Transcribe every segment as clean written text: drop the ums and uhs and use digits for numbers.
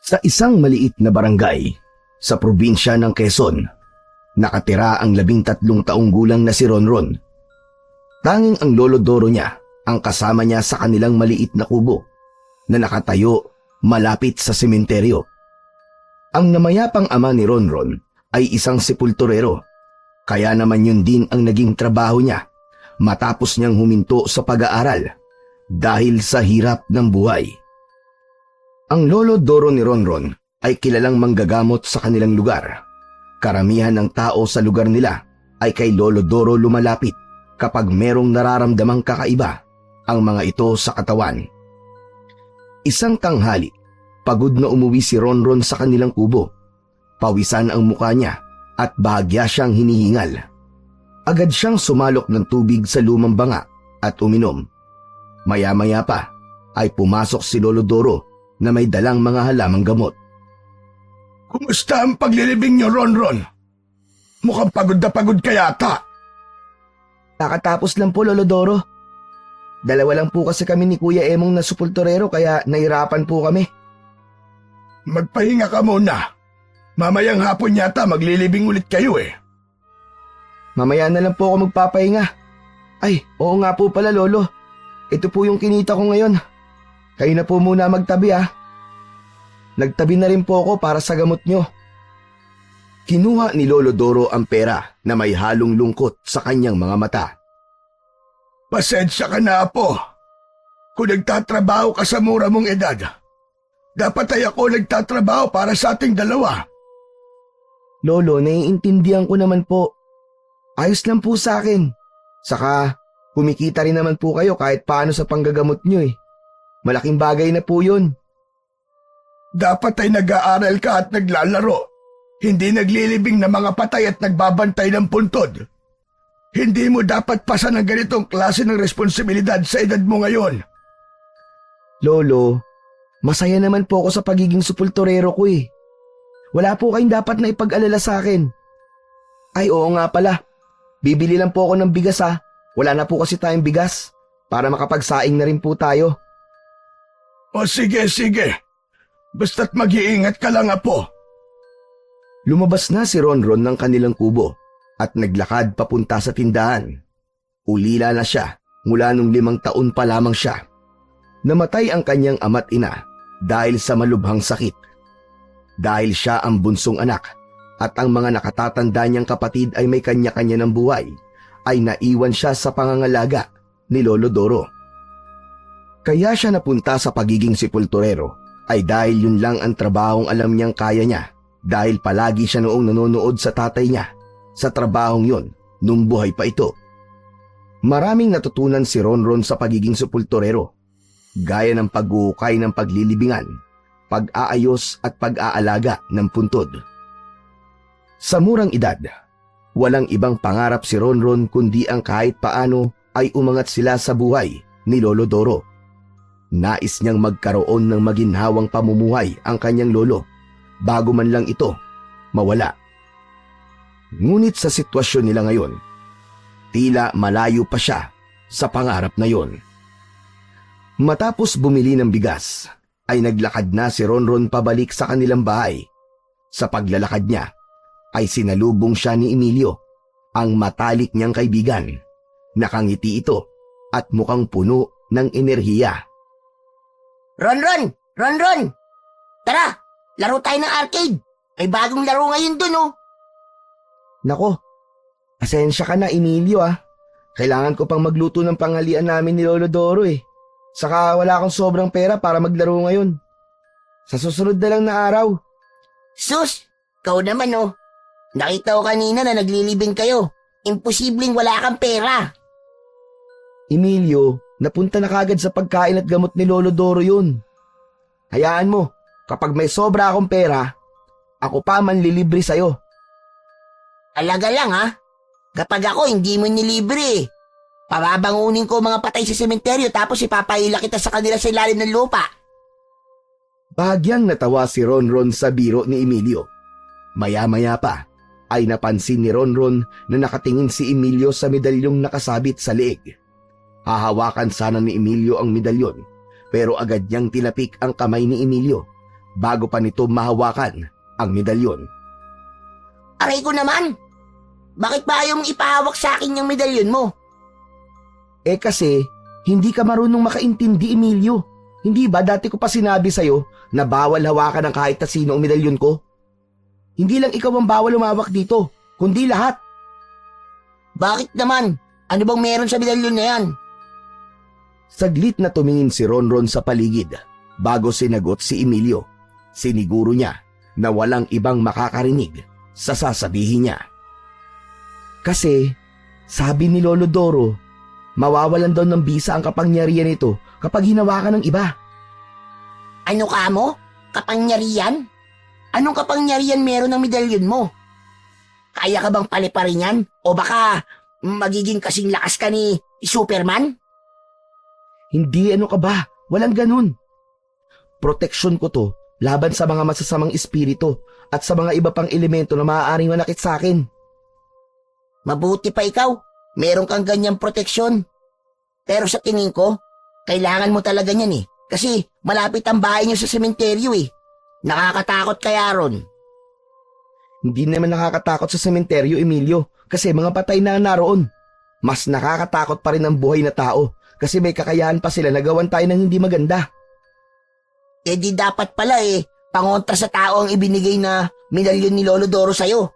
Sa isang maliit na barangay sa probinsya ng Quezon, nakatira ang 13 taong gulang na si Ronron. Tanging ang lolo Doro niya ang kasama niya sa kanilang maliit na kubo na nakatayo malapit sa sementeryo. Ang namayapang ama ni Ronron ay isang sepulturero, kaya naman yun din ang naging trabaho niya matapos niyang huminto sa pag-aaral dahil sa hirap ng buhay. Ang lolo Doro ni Ronron ay kilalang manggagamot sa kanilang lugar. Karamihan ng tao sa lugar nila ay kay Lolo Doro lumalapit kapag merong nararamdamang kakaiba ang mga ito sa katawan. Isang tanghali, pagod na umuwi si Ronron sa kanilang kubo. Pawisan ang mukha niya at bahagya siyang hinihingal. Agad siyang sumalok ng tubig sa lumang banga at uminom. Maya-maya pa ay pumasok si Lolo Doro na may dalang mga halamang gamot. Kumusta ang paglilibing niyo, Ronron? Mukhang pagod na pagod ka yata. Nakatapos lang po, Lolo Doro. Dalawa lang po kasi kami ni Kuya Emong na supulturero kaya nahirapan po kami. Magpahinga ka muna. Mamayang hapon yata maglilibing ulit kayo eh. Mamaya na lang po ako magpapahinga. Ay, oo nga po pala, Lolo. Ito po yung kinita ko ngayon. Kayo na po muna magtabi ah. Nagtabi na rin po ako para sa gamot nyo. Kinuha ni Lolo Doro ang pera na may halong lungkot sa kanyang mga mata. Pasensya ka na, Apo. Kung nagtatrabaho ka sa mura mong edad, dapat ay ako nagtatrabaho para sa ating dalawa. Lolo, naiintindihan ko naman po. Ayos lang po sa akin. Saka, kumikita rin naman po kayo kahit paano sa panggagamot nyo eh. Malaking bagay na po yun. Dapat ay nag-aaral ka at naglalaro. Hindi naglilibing na mga patay at nagbabantay ng puntod. Hindi mo dapat pasan ng ganitong klase ng responsibilidad sa edad mo ngayon. Lolo, masaya naman po ako sa pagiging supulturero ko eh. Wala po kayong dapat na ipag-alala sa akin. Ay oo nga pala, bibili lang po ako ng bigas ha. Wala na po kasi tayong bigas para makapagsaing na rin po tayo. O sige. Basta't mag-iingat ka lang, Apo. Lumabas na si Ronron ng kanilang kubo at naglakad papunta sa tindahan. Ulila na siya mula nung 5 taon pa lamang siya. Namatay ang kanyang ama't ina dahil sa malubhang sakit. Dahil siya ang bunsong anak at ang mga nakatatanda niyang kapatid ay may kanya-kanya ng buhay, ay naiwan siya sa pangangalaga ni Lolo Doro. Kaya siya napunta sa pagiging sepulturero ay dahil yun lang ang trabahong alam niyang kaya niya, dahil palagi siya noong nanonood sa tatay niya sa trabahong yun nung buhay pa ito. Maraming natutunan si Ronron sa pagiging sepulturero, gaya ng pag-uukay ng paglilibingan, pag-aayos at pag-aalaga ng puntod. Sa murang edad, walang ibang pangarap si Ronron kundi ang kahit paano ay umangat sila sa buhay ni Lolo Doro. Nais niyang magkaroon ng maginhawang pamumuhay ang kanyang lolo bago man lang ito mawala. Ngunit sa sitwasyon nila ngayon, tila malayo pa siya sa pangarap na yon. Matapos bumili ng bigas, ay naglakad na si Ronron pabalik sa kanilang bahay. Sa paglalakad niya, ay sinalubong siya ni Emilio, ang matalik niyang kaibigan. Nakangiti ito at mukhang puno ng enerhiya. Ronron! Tara, laro tayo ng arcade. May bagong laro ngayon dun, oh. Nako, asensya ka na Emilio ah. Kailangan ko pang magluto ng panghalian namin ni Lolo Doro eh. Saka wala akong sobrang pera para maglaro ngayon. Sa susunod na lang na araw. Sus, ikaw naman, oh. Nakita ko kanina na naglilibing kayo. Imposibleng wala kang pera. Emilio, napunta na kagad sa pagkain at gamot ni Lolo Doro yun. Hayaan mo, kapag may sobra akong pera, ako pa manlilibre sa'yo. Talaga lang, ha? Kapag ako hindi mo nilibre, pababangunin ko mga patay sa sementeryo tapos ipapaila kita sa kanila sa ilalim ng lupa. Bahagyang natawa si Ronron sa biro ni Emilio. Maya-maya pa ay napansin ni Ronron na nakatingin si Emilio sa medalyong nakasabit sa leeg. Hahawakan sana ni Emilio ang medalyon, pero agad niyang tinapik ang kamay ni Emilio bago pa nito mahawakan ang medalyon. Aray ko naman! Bakit ba ayaw mong ipahawak sa akin yung medalyon mo? Eh kasi, hindi ka marunong makaintindi, Emilio. Hindi ba dati ko pa sinabi sa'yo na bawal hawakan ng kahit na sino ang medalyon ko? Hindi lang ikaw ang bawal lumawak dito, kundi lahat. Bakit naman? Ano bang meron sa medalyon na yan? Saglit na tumingin si Ronron sa paligid bago sinagot si Emilio. Siniguro niya na walang ibang makakarinig sa sasabihin niya. Kasi, sabi ni Lolo Doro, mawawalan daw ng bisa ang kapangyarihan nito kapag hinawakan ng iba. Ano ka mo? Kapangyarihan? Anong kapangyarihan meron ng medalyon mo? Kaya ka bang paliparin yan? O baka magiging kasing lakas ka ni Superman? Hindi, ano ka ba? Walang ganun. Proteksyon ko to laban sa mga masasamang espiritu at sa mga iba pang elemento na maaaring manakit sa akin. Mabuti pa ikaw, meron kang ganyang proteksyon. Pero sa tingin ko, kailangan mo talaga niyan eh. Kasi malapit ang bahay niyo sa sementeryo eh. Nakakatakot kaya ron. Hindi naman nakakatakot sa sementeryo, Emilio, kasi mga patay na naroon. Mas nakakatakot pa rin ang buhay na tao kasi may kakayahan pa sila na gawan tayo ng hindi maganda. Eh di dapat pala eh, pangontra sa tao ang ibinigay na medalyon ni Lolo Doro sa'yo.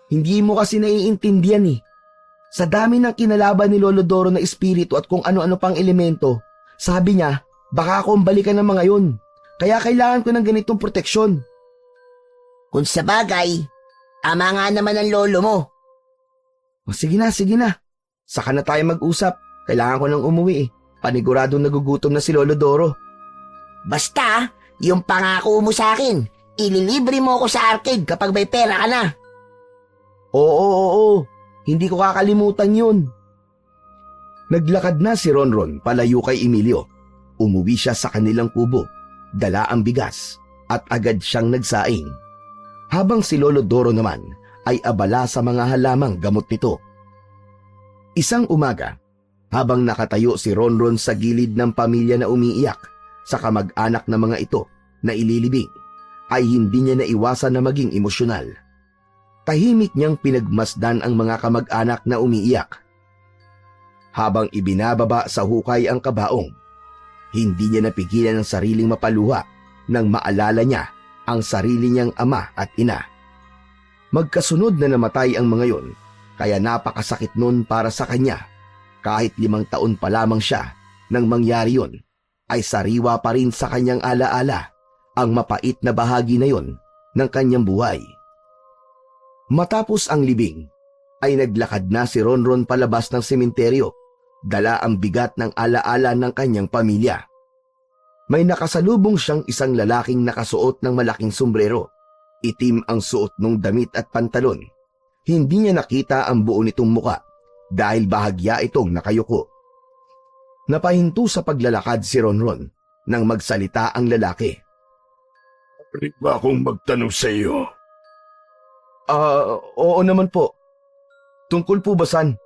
Hindi mo kasi naiintindihan eh. Sa dami ng kinalaban ni Lolo Doro na espiritu at kung ano-ano pang elemento, sabi niya, baka akong balikan ng mga yun. Kaya kailangan ko ng ganitong proteksyon. Kung sa bagay, ama nga naman ang lolo mo. O sige na. Saka na tayo mag-usap. Kailangan ko nang umuwi eh. Paniguradong nagugutom na si Lolo Doro. Basta, yung pangako mo sa akin, ililibre mo ako sa arcade kapag may pera ka na. Oo. Hindi ko kakalimutan yun. Naglakad na si Ronron palayo kay Emilio. Umuwi siya sa kanilang kubo, dala ang bigas at agad siyang nagsaing. Habang si Lolo Doro naman ay abala sa mga halamang gamot nito. Isang umaga, habang nakatayo si Ronron sa gilid ng pamilya na umiiyak sa kamag-anak na mga ito na ililibing, ay hindi niya naiwasan na maging emosyonal. Tahimik niyang pinagmasdan ang mga kamag-anak na umiiyak. Habang ibinababa sa hukay ang kabaong, hindi niya napigilan ang sariling mapaluha nang maalala niya ang sarili niyang ama at ina. Magkasunod na namatay ang mga yon, kaya napakasakit nun para sa kanya. Kahit 5 taon pa lamang siya nang mangyari yon, ay sariwa pa rin sa kanyang alaala ang mapait na bahagi na yon ng kanyang buhay. Matapos ang libing, ay naglakad na si Ronron palabas ng sementeryo, dala ang bigat ng alaala ng kanyang pamilya. May nakasalubong siyang isang lalaking nakasuot ng malaking sombrero. Itim ang suot ng damit at pantalon. Hindi niya nakita ang buo nitong muka dahil bahagya itong nakayuko. Napahinto sa paglalakad si Ronron nang magsalita ang lalaki. Pwede ba akong magtanong sa iyo? Oo naman po. Tungkol po ba san?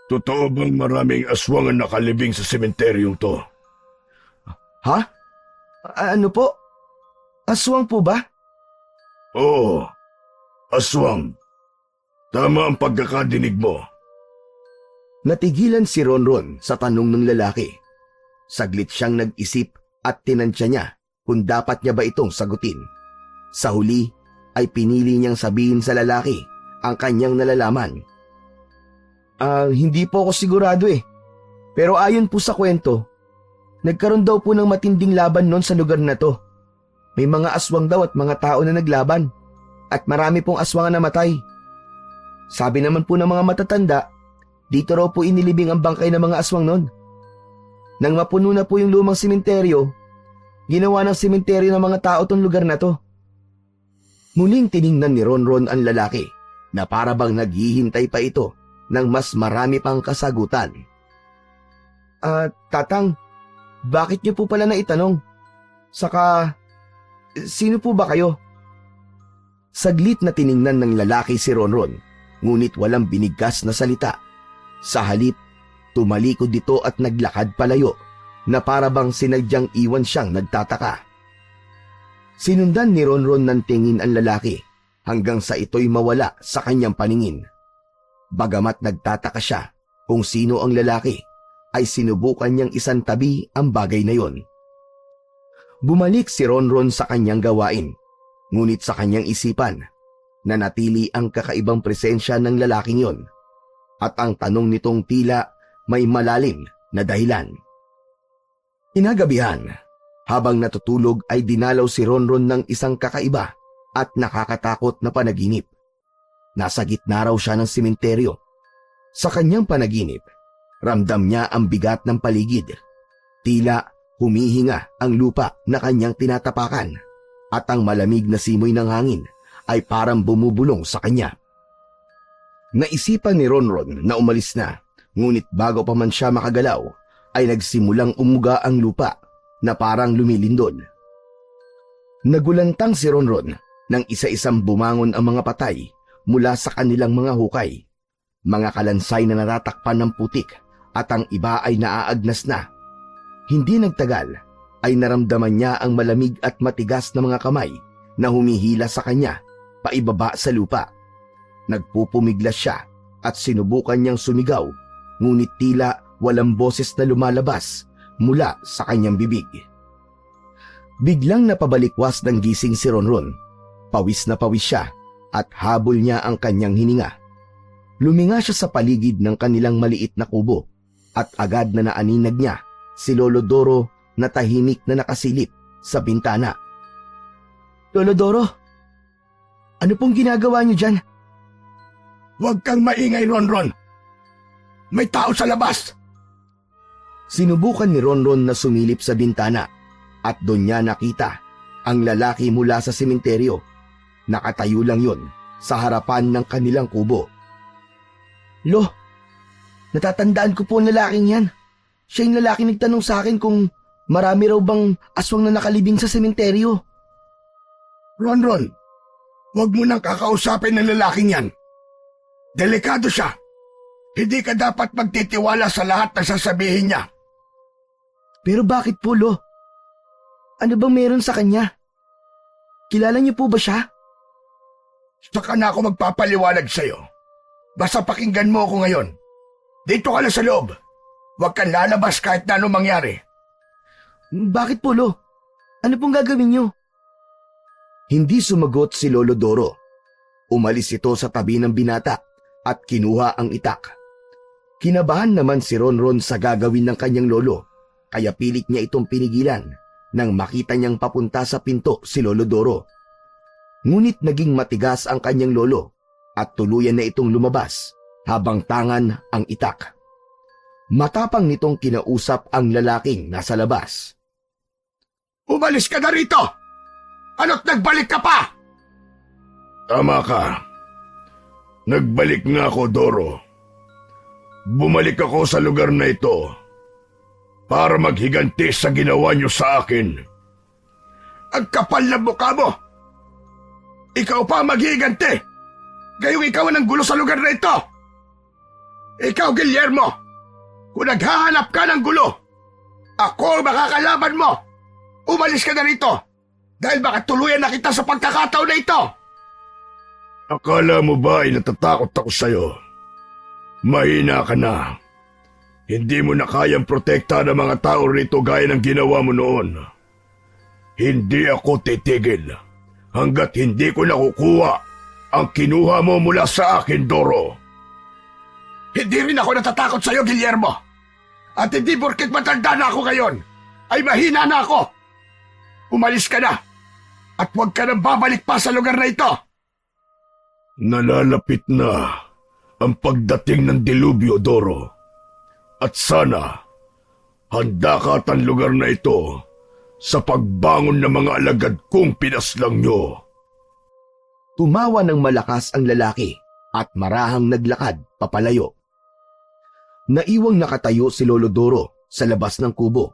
Totoo bang maraming aswang ang nakalibing sa sementeryong to? Ha? Ano po? Aswang po ba? Oo, aswang. Tama ang pagkakadinig mo. Natigilan si Ronron sa tanong ng lalaki. Saglit siyang nag-isip at tinansya niya kung dapat niya ba itong sagutin. Sa huli ay pinili niyang sabihin sa lalaki ang kanyang nalalaman. Hindi po ako sigurado eh. Pero ayon po sa kwento, nagkaroon daw po ng matinding laban noon sa lugar na to. May mga aswang daw at mga tao na naglaban. At marami pong aswang na namatay. Sabi naman po ng mga matatanda, dito raw po inilibing ang bangkay ng mga aswang noon. Nang mapuno na po yung lumang sementeryo, ginawa ng sementeryo ng mga tao tong lugar na to. Muling tiningnan ni Ronron ang lalaki na para bang naghihintay pa ito ng mas marami pang kasagutan. Tatang, bakit niyo po pala naitanong? Saka, sino po ba kayo? Saglit na tiningnan ng lalaki si Ronron, ngunit walang binigkas na salita. Sa halip, tumalikod dito at naglakad palayo, na para bang sinadyang iwan siyang nagtataka. Sinundan ni Ronron ng tingin ang lalaki hanggang sa ito'y mawala sa kanyang paningin. Bagamat nagtataka siya kung sino ang lalaki, ay sinubukan niyang isantabi ang bagay na yon. Bumalik si Ronron sa kanyang gawain, ngunit sa kanyang isipan, nanatili ang kakaibang presensya ng lalaking yon, at ang tanong nitong tila may malalim na dahilan. Inagabihan, habang natutulog ay dinalaw si Ronron ng isang kakaiba at nakakatakot na panaginip. Nasa gitna raw siya ng sementeryo. Sa kanyang panaginip, ramdam niya ang bigat ng paligid. Tila humihinga ang lupa na kanyang tinatapakan at ang malamig na simoy ng hangin ay parang bumubulong sa kanya. Naisipan ni Ronron na umalis na, ngunit bago pa man siya makagalaw ay nagsimulang umuga ang lupa na parang lumilindol. Nagulantang si Ronron nang isa-isang bumangon ang mga patay mula sa kanilang mga hukay. Mga kalansay na natatakpan ng putik at ang iba ay naaagnas na. Hindi nagtagal ay naramdaman niya ang malamig at matigas na mga kamay na humihila sa kanya paibaba sa lupa. Nagpupumiglas siya at sinubukan niyang sumigaw, ngunit tila walang boses na lumalabas mula sa kanyang bibig. Biglang napabalikwas ng gising si Ronron. Pawis na pawis siya at habol niya ang kanyang hininga. Luminga siya sa paligid ng kanilang maliit na kubo at agad na naaninag niya si Lolo Doro na tahimik na nakasilip sa bintana. Lolo Doro, ano pong ginagawa niyo dyan? Huwag kang maingay, Ronron. May tao sa labas. Sinubukan ni Ronron na sumilip sa bintana at doon niya nakita ang lalaki mula sa sementeryo. Nakatayo lang yun sa harapan ng kanilang kubo. Lo, natatandaan ko po ang lalaking yan. Siya yung lalaki nagtanong sa akin kung marami raw bang aswang na nakalibing sa sementeryo. Ronron, huwag mo nang kakausapin ng lalaking yan. Delikado siya. Hindi ka dapat magtitiwala sa lahat na sasabihin niya. Pero bakit po, Lo? Ano bang meron sa kanya? Kilala niyo po ba siya? Saka na ako magpapaliwanag sa'yo. Basta pakinggan mo ako ngayon. Dito ka lang sa loob. Huwag kang lalabas kahit na anong mangyari. Bakit po, Lo? Ano pong gagawin niyo? Hindi sumagot si Lolo Doro. Umalis ito sa tabi ng binata at kinuha ang itak. Kinabahan naman si Ronron sa gagawin ng kanyang lolo, kaya pilit niya itong pinigilan nang makita niyang papunta sa pinto si Lolo Doro. Ngunit naging matigas ang kanyang lolo at tuluyan na itong lumabas habang tangan ang itak. Matapang nitong kinausap ang lalaking nasa labas. Umalis ka na rito! Ano't nagbalik ka pa? Tama ka. Nagbalik nga ako, Doro. Bumalik ako sa lugar na ito para maghiganti sa ginawa niyo sa akin. Ang kapal na mukha mo! Ikaw pa maghiganti! Gayong ikaw ang gulo sa lugar na ito! Ikaw, Guillermo! Kung naghahanap ka ng gulo, ako ang makakalaban mo! Umalis ka na rito! Dahil baka tuluyan na kita sa pagkakataon na ito! Akala mo ba ay natatakot ako sa'yo? Mahina ka na. Hindi mo na kayang protekta ng mga tao rito gaya ng ginawa mo noon. Hindi ako titigil hanggat hindi ko nakukuha ang kinuha mo mula sa akin, Doro. Hindi rin ako natatakot sa'yo, Guillermo. At hindi porket matanda na ako ngayon, ay mahina na ako. Umalis ka na. At huwag ka nang babalik pa sa lugar na ito. Nalalapit na ang pagdating ng dilubyo, Doro. At sana, handa ka at ang lugar na ito sa pagbangon ng mga alagad kong pinaslang nyo. Tumawa ng malakas ang lalaki at marahang naglakad papalayo. Naiwang nakatayo si Lolo Doro sa labas ng kubo.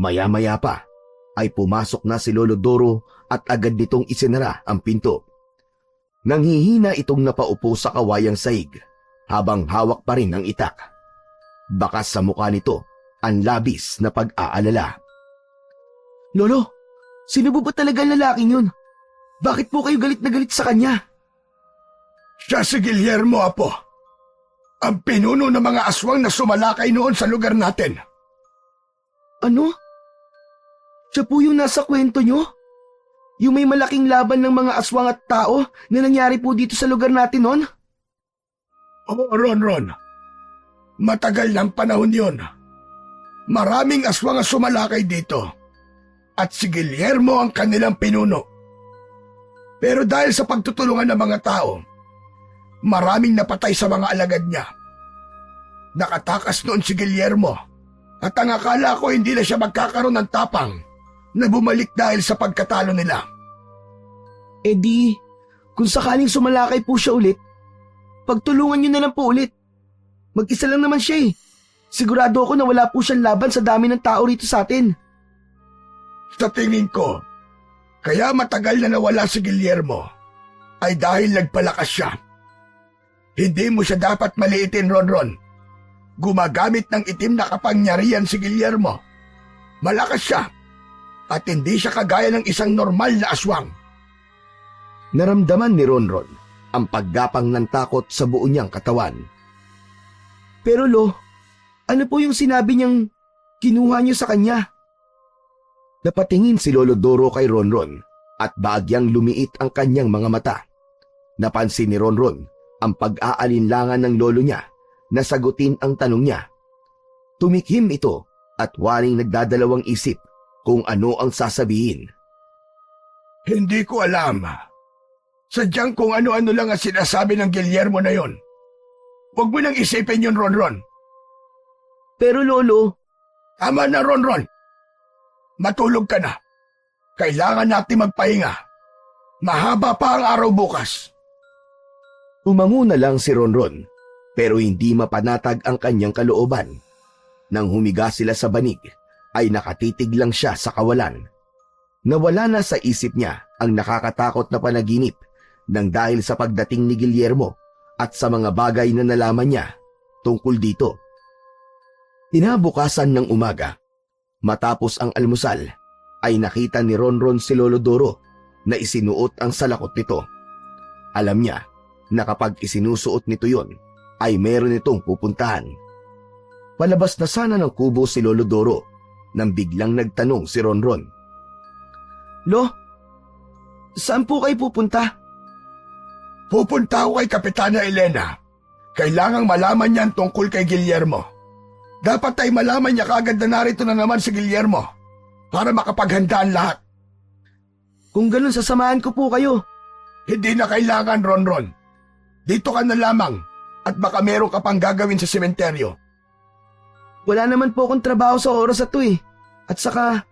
Maya-maya pa ay pumasok na si Lolo Doro at agad nitong isinara ang pinto. Nanghihina itong napaupo sa kawayang saig habang hawak pa rin ang itak. Bakas sa mukha nito ang labis na pag-aalala. Lolo, Sino po ba talaga ang lalaking yun? Bakit po kayo galit na galit sa kanya? Siya si Guillermo, Apo. Ang pinuno ng mga aswang na sumalakay noon sa lugar natin. Ano? Siya po yung nasa kwento nyo? Yung may malaking laban ng mga aswang at tao na nangyari po dito sa lugar natin noon? Oo, Ron. Matagal ng panahon yun. Maraming aswang ang sumalakay dito. At si Guillermo ang kanilang pinuno. Pero dahil sa pagtutulungan ng mga tao, maraming napatay sa mga alagad niya. Nakatakas noon si Guillermo at ang akala ko hindi na siya magkakaroon ng tapang na bumalik dahil sa pagkatalo nila. Eh di, kung sakaling sumalakay po siya ulit, pagtulungan nyo na lang po ulit. Mag-isa lang naman siya eh. Sigurado ako na wala po siyang laban sa dami ng tao rito sa atin. Sa tingin ko, kaya matagal na nawala si Guillermo ay dahil nagpalakas siya. Hindi mo siya dapat maliitin, Ron. Gumagamit ng itim na kapangyarihan si Guillermo. Malakas siya at hindi siya kagaya ng isang normal na aswang. Naramdaman ni Ronron ang paggapang ng takot sa buo niyang katawan. Pero Lo, ano po yung sinabi niyang kinuha niyo sa kanya? Napatingin si Lolo Doro kay Ronron at bagyang lumiit ang kanyang mga mata. Napansin ni Ronron ang pag-aalinlangan ng lolo niya na sagutin ang tanong niya. Tumikhim ito at waring nagdadalawang isip kung ano ang sasabihin. Hindi ko alam. Sadyang kung ano-ano lang ang sinasabi ng Guillermo na yon. Huwag mo nang isipin yun, Ron. Pero Lolo, Tama na, Ron. Matulog ka na. Kailangan natin magpahinga. Mahaba pa ang araw bukas. umango na lang si Ronron pero hindi mapanatag ang kanyang kalooban. Nang humiga sila sa banig ay nakatitig lang siya sa kawalan. Nawala na sa isip niya ang nakakatakot na panaginip nang dahil sa pagdating ni Guillermo at sa mga bagay na nalaman niya tungkol dito. Kinabukasan ng umaga, matapos ang almusal, ay nakita ni Ronron si Lolo Doro na isinuot ang salakot nito. Alam niya na kapag isinusuot nito yon, ay meron itong pupuntahan. Palabas na sana ng kubo si Lolo Doro nang biglang nagtanong si Ronron. Lo, saan po kayo pupunta? Pupunta ako kay Kapitana Elena. Kailangang malaman niya ang tungkol kay Guillermo. Dapat ay malaman niya kaagad na narito na naman si Guillermo para makapaghanda ang lahat. Kung ganun, sasamahan ko po kayo. Hindi na kailangan, Ronron. Dito ka na lamang at baka meron ka pang gagawin sa sementeryo. Wala naman po akong trabaho sa oras na to eh. At saka,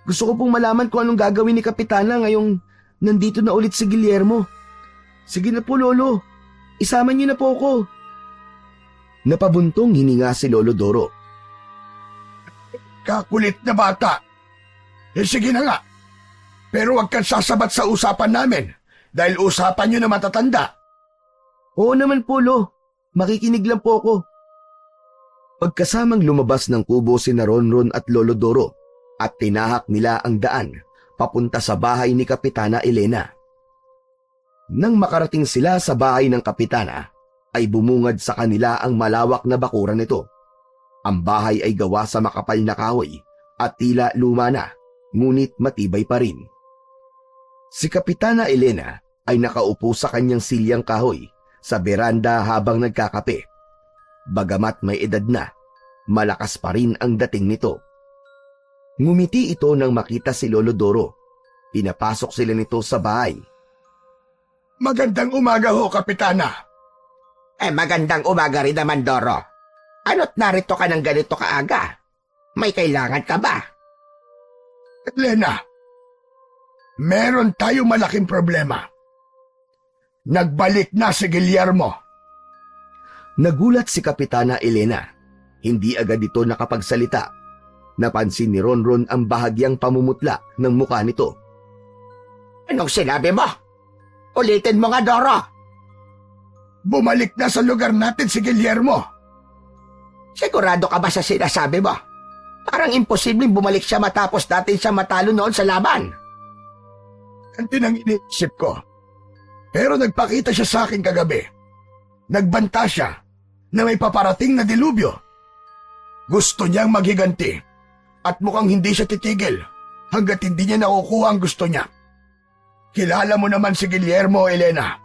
gusto ko pong malaman kung anong gagawin ni Kapitana ngayong nandito na ulit si Guillermo. Sige na po, Lolo. Isama niyo na po ako. Napabuntong hininga si Lolo Doro. Kakulit na bata. Sige na nga. Pero huwag kang sasabat sa usapan namin dahil usapan niyo na matatanda. Oo naman po, Lo. Makikinig lang po ako. Pagkasamang lumabas ng kubo si Ronron at Lolo Doro at tinahak nila ang daan papunta sa bahay ni Kapitana Elena. Nang makarating sila sa bahay ng Kapitana, ay bumungad sa kanila ang malawak na bakuran nito. Ang bahay ay gawa sa makapal na kahoy at tila luma na, ngunit matibay pa rin. Si Kapitana Elena ay nakaupo sa kanyang silyang kahoy sa beranda habang nagkakape. Bagamat may edad na, malakas pa rin ang dating nito. Ngumiti ito nang makita si Lolo Doro. Pinapasok sila nito sa bahay. Magandang umaga ho, Kapitana. Magandang umaga rin naman, Doro. Ano't narito ka ng ganito kaaga? May kailangan ka ba? Elena, meron tayong malaking problema. Nagbalik na si Guillermo. Nagulat si Kapitana Elena. Hindi agad ito nakapagsalita. Napansin ni Ronron ang bahagyang pamumutla ng mukha nito. Anong sinabi mo? Ulitin mo nga, Doro. Bumalik na sa lugar natin si Guillermo. Sigurado ka ba sa sinasabi mo? Parang imposibleng bumalik siya matapos natin siya matalo noon sa laban. ganti ng iniisip ko. Pero nagpakita siya sa akin kagabi. Nagbanta siya na may paparating na dilubyo. Gusto niyang maghiganti at mukhang hindi siya titigil hanggat hindi niya nakukuha ang gusto niya. Kilala mo naman si Guillermo, Elena.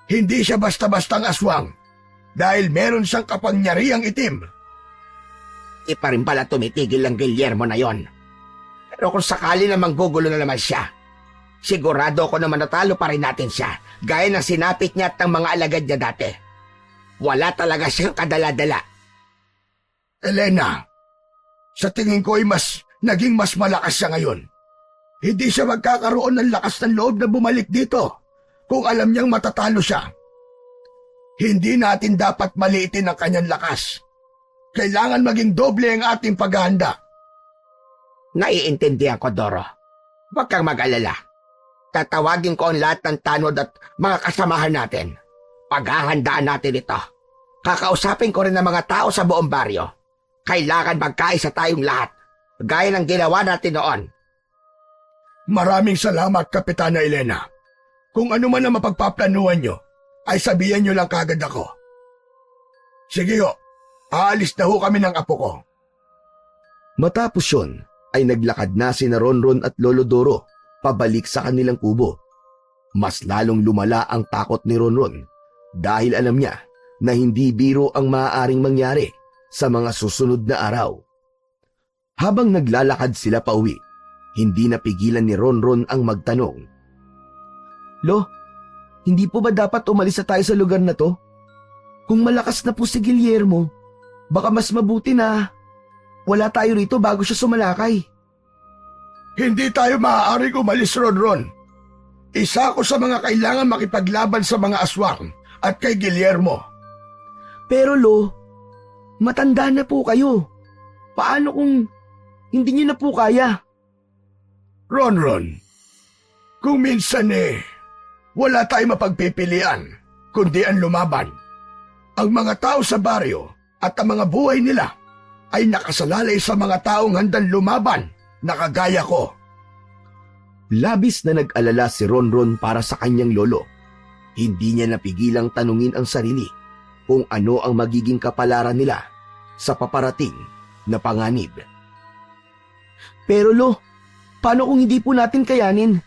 Hindi siya basta-bastang aswang dahil meron siyang kapangyarihang itim. Di pa rin pala tumitigil ang Guillermo na yon. Pero kung sakali namang gugulo na naman siya, sigurado ako na manatalo pa rin natin siya, gaya ng sinapit niya at ng mga alagad niya dati. Wala talaga siyang kadala-dala. Elena, sa tingin ko ay naging mas malakas siya ngayon. Hindi siya magkakaroon ng lakas ng loob na bumalik dito kung alam niyang matatalo siya. Hindi natin dapat maliitin ang kanyang lakas. Kailangan maging doble ang ating paghahanda. Naiintindihan ko, Doro. Huwag kang mag-alala. Tatawagin ko ang lahat ng tanod at mga kasamahan natin. Paghahandaan natin ito. Kakausapin ko rin ang mga tao sa buong baryo. Kailangan magkaisa tayong lahat, gaya ng ginawa natin noon. Maraming salamat, Kapitana Elena. Kung ano man ang mapagpaplanuhan nyo, ay sabihan nyo lang kagad ako. Sige ho, aalis na ho kami ng apo ko. Matapos yun, ay naglakad na sina Ronron at Lolo Doro pabalik sa kanilang kubo. Mas lalong lumala ang takot ni Ronron dahil alam niya na hindi biro ang maaaring mangyari sa mga susunod na araw. Habang naglalakad sila pauwi, hindi napigilan ni Ronron ang magtanong. Lo, hindi po ba dapat umalis na tayo sa lugar na to? Kung malakas na po si Guillermo, baka mas mabuti na wala tayo rito bago siya sumalakay. Hindi tayo maaaring umalis, Ronron. Isa ako sa mga kailangan makipaglaban sa mga aswang at kay Guillermo. Pero Lo, matanda na po kayo. Paano kung hindi niyo na po kaya? Ronron, kung minsan wala tayong mapagpipilian kundi ang lumaban. Ang mga tao sa baryo at ang mga buhay nila ay nakasalalay sa mga taong handang lumaban na kagaya ko. Labis na nag-alala si Ronron para sa kanyang lolo. Hindi niya napigilang tanungin ang sarili kung ano ang magiging kapalaran nila sa paparating na panganib. Pero Lo, paano kung hindi po natin kayanin?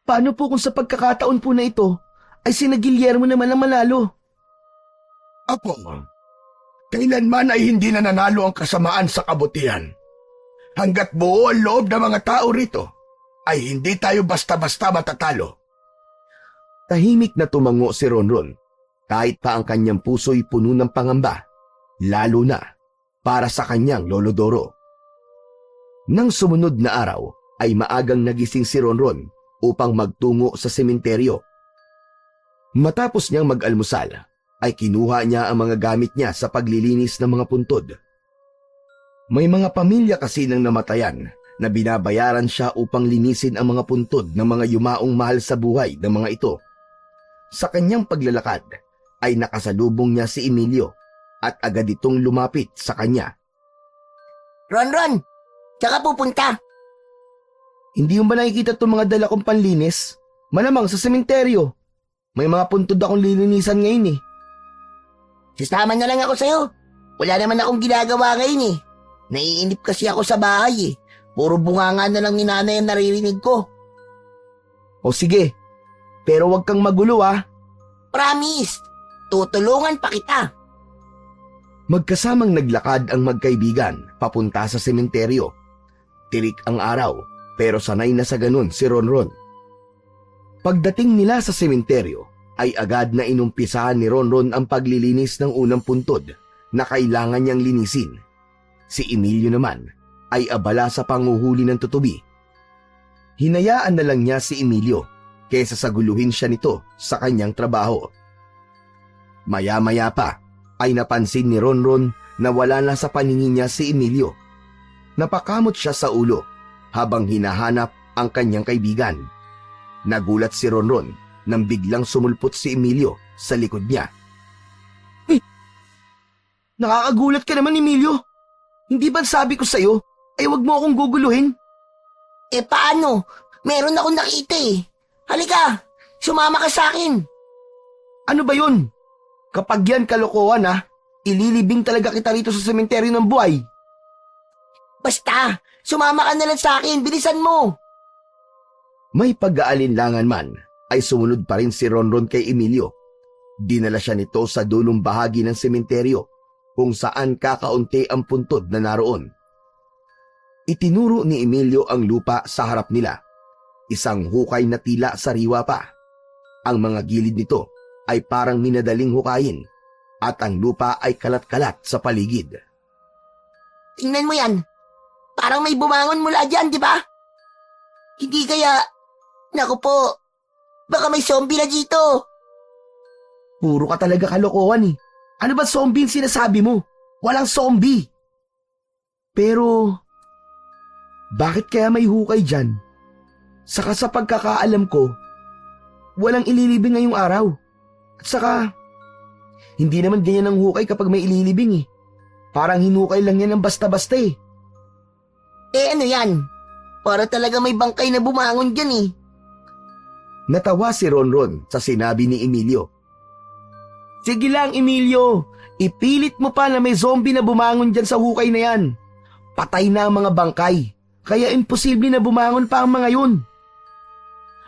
Paano po kung sa pagkakataon po na ito ay sina Guillermo naman ang manalo? Apo, kailanman ay hindi na nanalo ang kasamaan sa kabutihan. Hanggat buo ang loob ng mga tao rito, ay hindi tayo basta-basta matatalo. Tahimik na tumango si Ronron kahit pa ang kanyang puso'y puno ng pangamba, lalo na para sa kanyang Lolo Doro. Nang sumunod na araw ay maagang nagising si Ronron upang magtungo sa sementeryo. Matapos niyang mag-almusal, ay kinuha niya ang mga gamit niya sa paglilinis ng mga puntod. May mga pamilya kasi nang namatayan na binabayaran siya upang linisin ang mga puntod ng mga yumaong mahal sa buhay ng mga ito. Sa kanyang paglalakad ay nakasalubong niya si Emilio at agad itong lumapit sa kanya. Ronron, tsaka pupunta. Hindi mo ba nakikita itong mga dala kong panlinis? Malamang sa sementeryo. May mga puntod akong lilinisan ngayon eh. Sasama na lang ako sa'yo. Wala naman akong ginagawa ngayon eh. Naiinip kasi ako sa bahay eh. Puro bunganga na lang ni nanay ang naririnig ko. O sige, pero wag kang magulo ah. Promise, tutulungan pa kita. Magkasamang naglakad ang magkaibigan papunta sa sementeryo. Tirik ang araw pero sanay na sa ganun si Ronron. Pagdating nila sa sementeryo ay agad na inumpisahan ni Ronron ang paglilinis ng unang puntod na kailangan niyang linisin. Si Emilio naman ay abala sa panguhuli ng tutubi. Hinayaan na lang niya si Emilio kaysa saguluhin siya nito sa kanyang trabaho. Maya-maya pa ay napansin ni Ronron na wala na sa paningin niya si Emilio. Napakamot siya sa ulo habang hinahanap ang kanyang kaibigan. Nagulat si Ronron nang biglang sumulpot si Emilio sa likod niya. Nakakagulat ka naman, Emilio. Hindi ba sabi ko sa'yo, ay wag mo akong guguluhin? Paano? Meron akong nakita eh. Halika, sumama ka sa akin. Ano ba yun? Kapag yan kalokohan ililibing talaga kita rito sa sementeryo ng buhay. Basta, sumama ka na lang sa akin, bilisan mo. May pag-aalinlangan man, ay sumunod pa rin si Ronron kay Emilio. Dinala siya nito sa dulong bahagi ng sementeryo, kung saan kakaunti ang puntod na naroon. Itinuro ni Emilio ang lupa sa harap nila. Isang hukay na tila sariwa pa. Ang mga gilid nito ay parang minadaling hukayin at ang lupa ay kalat-kalat sa paligid. Tingnan mo yan. Parang may bumangon mula dyan, di ba? Hindi kaya... Naku po, baka may zombie na dito. Puro ka talaga kalokohan eh. Ano ba zombie ang sinasabi mo? Walang zombie. Pero, bakit kaya may hukay dyan? Saka sa pagkakaalam ko, walang ililibing ngayong araw. At saka, hindi naman ganyan ang hukay kapag may ililibing eh. Parang hinukay lang yan ng basta-basta eh. Eh ano yan? Para talaga may bangkay na bumangon dyan eh. Natawa si Ronron sa sinabi ni Emilio. Sige lang, Emilio. Ipilit mo pa na may zombie na bumangon dyan sa hukay na yan. Patay na ang mga bangkay. Kaya imposible na bumangon pa ang mga yun.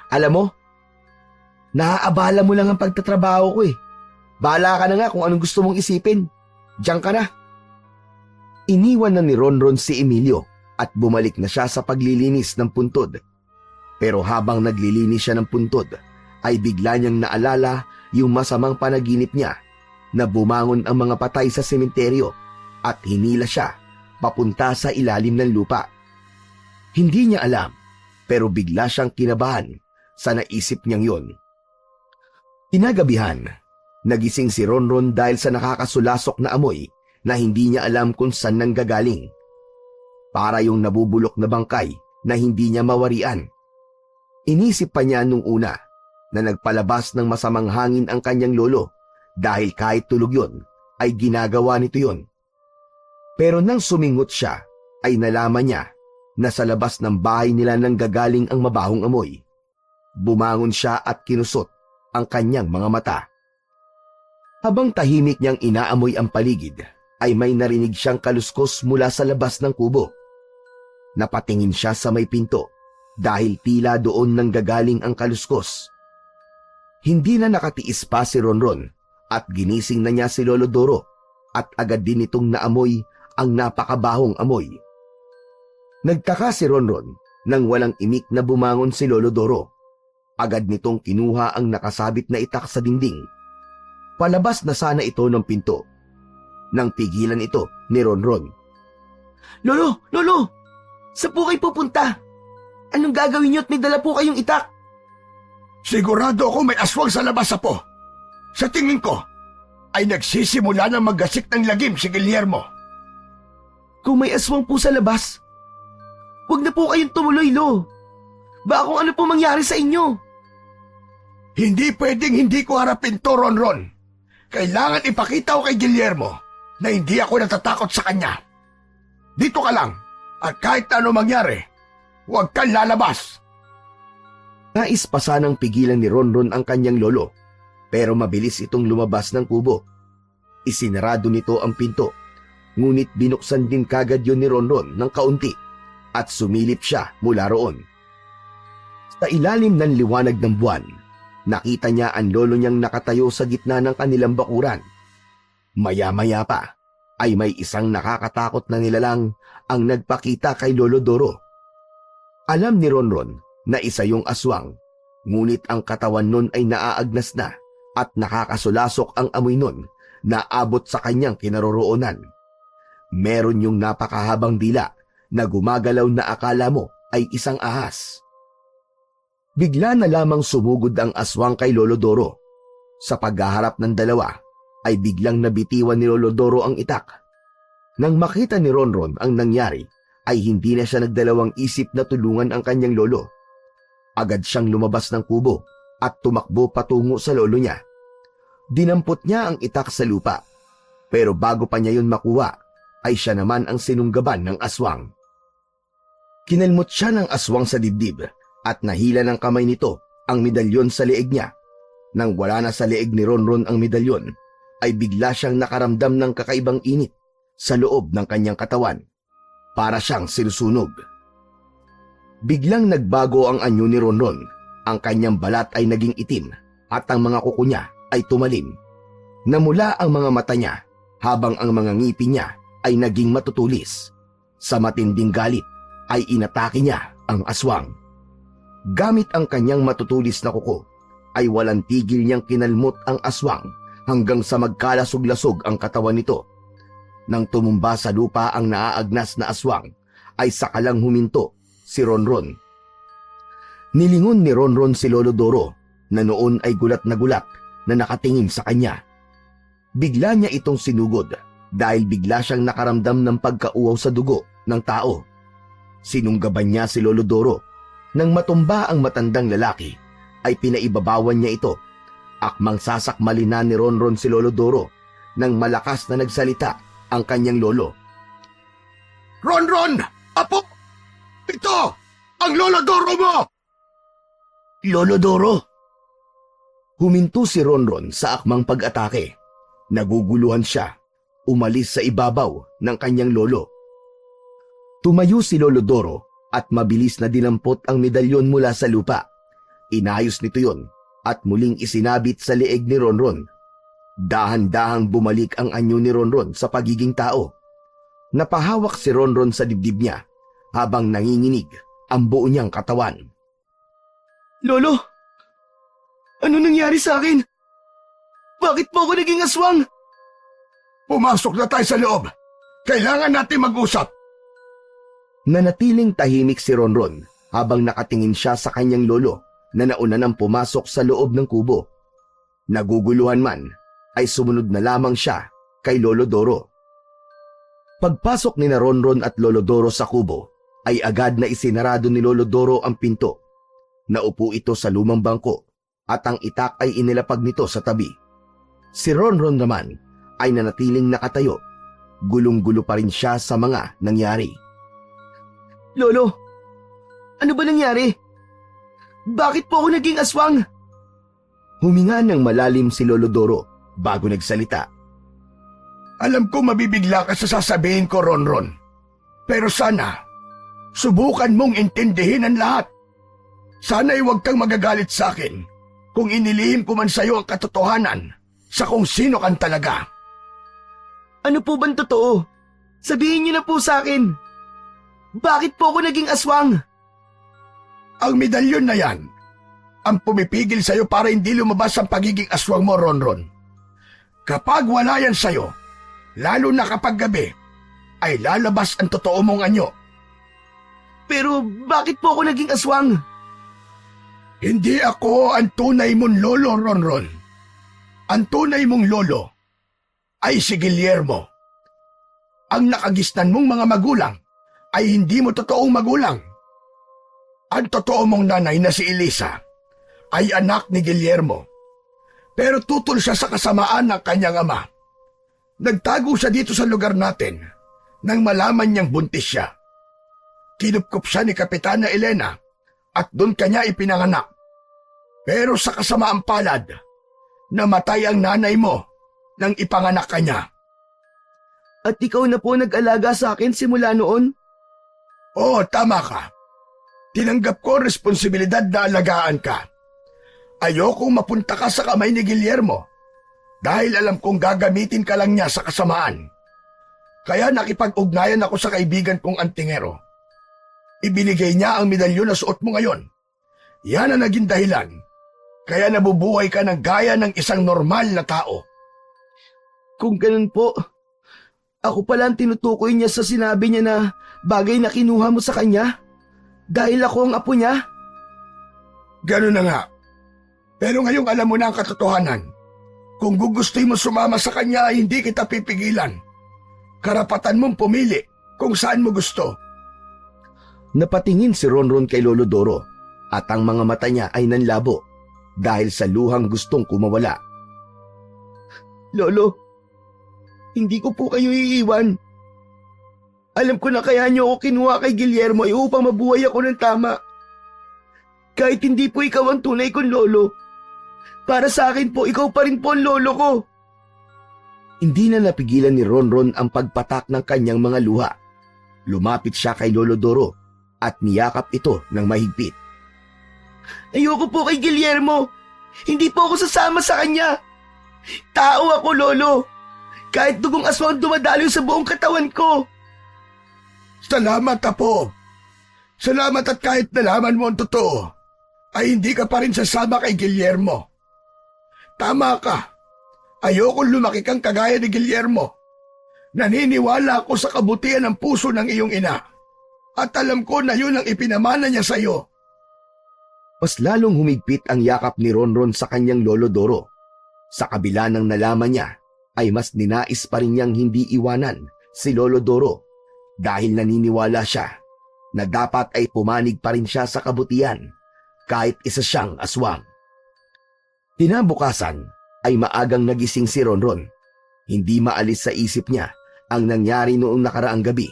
Alam mo, naaabala mo lang ang pagtatrabaho ko eh. Bahala ka na nga kung anong gusto mong isipin. Diyan ka na. Iniwan na ni Ronron si Emilio at bumalik na siya sa paglilinis ng puntod. Pero habang naglilinis siya ng puntod, ay bigla niyang naalala yung masamang panaginip niya na bumangon ang mga patay sa sementeryo at hinila siya papunta sa ilalim ng lupa. Hindi niya alam, pero bigla siyang kinabahan sa naisip niyang yon. Inagabihan, nagising si Ronron dahil sa nakakasulasok na amoy na hindi niya alam kung saan nanggagaling. Para yung nabubulok na bangkay na hindi niya mawarian. Inisip pa niya nung una na nagpalabas ng masamang hangin ang kanyang lolo dahil kahit tulog yon ay ginagawa nito yon. Pero nang sumingot siya ay nalaman niya na sa labas ng bahay nila nanggagaling ang mabahong amoy. Bumangon siya at kinusot ang kanyang mga mata. Habang tahimik niyang inaamoy ang paligid, ay may narinig siyang kaluskos mula sa labas ng kubo. Napatingin siya sa may pinto dahil tila doon nanggagaling ang kaluskos. Hindi na nakatiis pa si Ronron at ginising na niya si Lolo Doro at agad din itong naamoy ang napakabahong amoy. Nagtaka si Ronron nang walang imik na bumangon si Lolo Doro. Agad nitong kinuha ang nakasabit na itak sa dingding. Palabas na sana ito ng pinto. Nang pigilan ito ni Ronron. Lolo! Lolo! Saan po kayo pupunta? Anong gagawin niyo at may dala po kayong itak? Sigurado ako may aswang sa labas, Apo. Sa tingin ko, ay nagsisimula na maggasik ng lagim si Guillermo. Kung may aswang po sa labas, huwag na po kayong tumuloy, Lo. Baka kung ano po mangyari sa inyo. Hindi pwedeng hindi ko harapin to, Ronron. Kailangan ipakita ko kay Guillermo na hindi ako natatakot sa kanya. Dito ka lang, at kahit ano mangyari, huwag kang lalabas. Nais pa sanang pigilan ni Ronron ang kanyang lolo, pero mabilis itong lumabas ng kubo. Isinarado nito ang pinto, ngunit binuksan din kagad yun ni Ronron ng kaunti at sumilip siya mula roon. Sa ilalim ng liwanag ng buwan, nakita niya ang lolo niyang nakatayo sa gitna ng kanilang bakuran. Maya-maya pa ay may isang nakakatakot na nilalang ang nagpakita kay Lolo Doro. Alam ni Ronron na isa yung aswang, ngunit ang katawan nun ay naaagnas na at nakakasulasok ang amoy nun na abot sa kanyang kinaroroonan. Meron yung napakahabang dila na gumagalaw na akala mo ay isang ahas. Bigla na lamang sumugod ang aswang kay Lolo Doro. Sa paghaharap ng dalawa, ay biglang nabitiwan ni Lolo Doro ang itak. Nang makita ni Ronron ang nangyari, ay hindi na siya nagdalawang isip na tulungan ang kanyang lolo. Agad siyang lumabas ng kubo at tumakbo patungo sa lolo niya. Dinampot niya ang itak sa lupa, pero bago pa niya yun makuha, ay siya naman ang sinunggaban ng aswang. Kinalmot siya ng aswang sa dibdib at nahila ng kamay nito ang medalyon sa leeg niya. Nang wala na sa leeg ni Ronron ang medalyon, ay bigla siyang nakaramdam ng kakaibang init sa loob ng kanyang katawan. Para siyang sinusunog. Biglang nagbago ang anyo ni Ronron. Ang kanyang balat ay naging itim at ang mga kuko niya ay tumalim. Namula ang mga mata niya habang ang mga ngipin niya ay naging matutulis. Sa matinding galit ay inatake niya ang aswang. Gamit ang kanyang matutulis na kuko ay walang tigil niyang kinalmot ang aswang hanggang sa magkalasog-lasog ang katawan nito. Nang tumumba sa lupa ang naaagnas na aswang ay sakalang huminto si Ronron. Nilingon ni Ronron si Lolo Doro na noon ay gulat na nakatingin sa kanya. Bigla niya itong sinugod dahil bigla siyang nakaramdam ng pagkauaw sa dugo ng tao. Sinunggaban niya si Lolo Doro. Nang matumba ang matandang lalaki, ay pinaibabawan niya ito. Akmang sasakmalin na ni Ronron si Lolo Doro nang malakas na nagsalita ang kanyang lolo. Ronron! Apo! Ito! Ang Lolo Doro mo! Lolo Doro! Huminto si Ronron sa akmang pag-atake. Naguguluhan siya. Umalis sa ibabaw ng kanyang lolo. Tumayo si Lolo Doro at mabilis na dinampot ang medalyon mula sa lupa. Inayos nito yon at muling isinabit sa leeg ni Ronron. Dahan-dahang bumalik ang anyo ni Ronron sa pagiging tao. Napahawak si Ronron sa dibdib niya habang nanginginig ang buo niyang katawan. Lolo! Ano nangyari sa akin? Bakit po ako naging aswang? Pumasok na tayo sa loob. Kailangan natin mag-usap. Nanatiling tahimik si Ronron habang nakatingin siya sa kanyang lolo na nauna nang pumasok sa loob ng kubo. Naguguluhan man, ay sumunod na lamang siya kay Lolo Doro. Pagpasok ni Ronron at Lolo Doro sa kubo, ay agad na isinarado ni Lolo Doro ang pinto. Naupo ito sa lumang bangko at ang itak ay inilapag nito sa tabi. Si Ronron naman ay nanatiling nakatayo. Gulong-gulo pa rin siya sa mga nangyari. Lolo, ano ba nangyari? Bakit po ako naging aswang? Huminga ng malalim si Lolo Doro bago nagsalita. Alam ko mabibigla ka sa sasabihin ko, Ronron. Pero sana, subukan mong intindihin ang lahat. Sana'y huwag kang magagalit sa akin kung inilihim ko man sa'yo ang katotohanan sa kung sino kang talaga. Ano po bang totoo? Sabihin niyo na po sa akin. Bakit po ako naging aswang? Ang medalyon na yan, ang pumipigil sa'yo para hindi lumabas ang pagiging aswang mo, Ronron. Kapag wala yan sa'yo, lalo na kapag gabi, ay lalabas ang totoo mong anyo. Pero bakit po ako naging aswang? Hindi ako ang tunay mong lolo, Ronron. Ang tunay mong lolo ay si Guillermo. Ang nakagisnan mong mga magulang ay hindi mo totoong magulang. Ang totoo mong nanay na si Elisa ay anak ni Guillermo. Pero tutol siya sa kasamaan ng kanyang ama. Nagtago siya dito sa lugar natin nang malaman niyang buntis siya. Kinupkup siya ni Kapitana Elena at doon kanya ipinanganak. Pero sa kasamaang palad, namatay ang nanay mo nang ipanganak kanya. At ikaw na po nag-alaga sa akin simula noon? Oo, tama ka. Tinanggap ko ang responsibilidad na alagaan ka. Ayokong mapunta ka sa kamay ni Guillermo dahil alam kong gagamitin ka lang niya sa kasamaan. Kaya nakipag-ugnayan ako sa kaibigan kong antingero. Ibinigay niya ang medalyon na suot mo ngayon. Yan ang naging dahilan. Kaya nabubuhay ka ng gaya ng isang normal na tao. Kung ganun po, ako pala ang tinutukoy niya sa sinabi niya na bagay na kinuha mo sa kanya dahil ako ang apo niya. Ganun na nga. Pero ngayong alam mo na ang katotohanan. Kung gugustuhin mo sumama sa kanya, hindi kita pipigilan. Karapatan mong pumili kung saan mo gusto. Napatingin si Ronron kay Lolo Doro at ang mga mata niya ay nanlabo dahil sa luhang gustong kumawala. Lolo, hindi ko po kayo iiwan. Alam ko na kaya niyo ako kinuha kay Guillermo upang mabuhay ako ng tama. Kahit hindi po ikaw ang tunay kong lolo, para sa akin po, ikaw pa rin po ang lolo ko. Hindi na napigilan ni Ronron ang pagpatak ng kanyang mga luha. Lumapit siya kay Lolo Doro at niyakap ito ng mahigpit. Ayoko po kay Guillermo. Hindi po ako sasama sa kanya. Tao ako, Lolo. Kahit dugong aswang dumadaloy sa buong katawan ko. Salamat, Apo. Salamat at kahit nalaman mo ang totoo, ay hindi ka pa rin sasama kay Guillermo. Tama ka. Ayokong lumaki kang kagaya ni Guillermo. Naniniwala ako sa kabutihan ng puso ng iyong ina. At alam ko na yun ang ipinamana niya sa iyo. Mas lalong humigpit ang yakap ni Ronron sa kanyang Lolo Doro. Sa kabila ng nalaman niya, ay mas ninais pa rin niyang hindi iwanan si Lolo Doro dahil naniniwala siya na dapat ay pumanig pa rin siya sa kabutihan kahit isa siyang aswang. Kinabukasan ay maagang nagising si Ronron. Hindi maalis sa isip niya ang nangyari noong nakaraang gabi.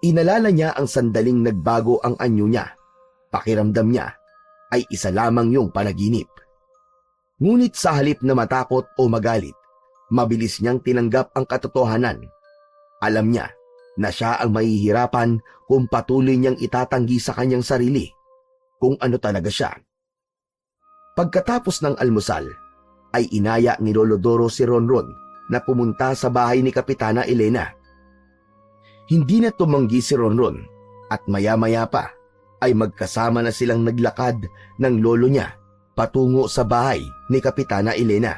Inalala niya ang sandaling nagbago ang anyo niya. Pakiramdam niya ay isa lamang yung panaginip. Ngunit sa halip na matakot o magalit, mabilis niyang tinanggap ang katotohanan. Alam niya na siya ang mahihirapan kung patuloy niyang itatanggi sa kanyang sarili kung ano talaga siya. Pagkatapos ng almusal, ay inaya ni Lolo Doro si Ronron na pumunta sa bahay ni Kapitana Elena. Hindi na tumanggi si Ronron at maya-maya pa ay magkasama na silang naglakad ng lolo niya patungo sa bahay ni Kapitana Elena.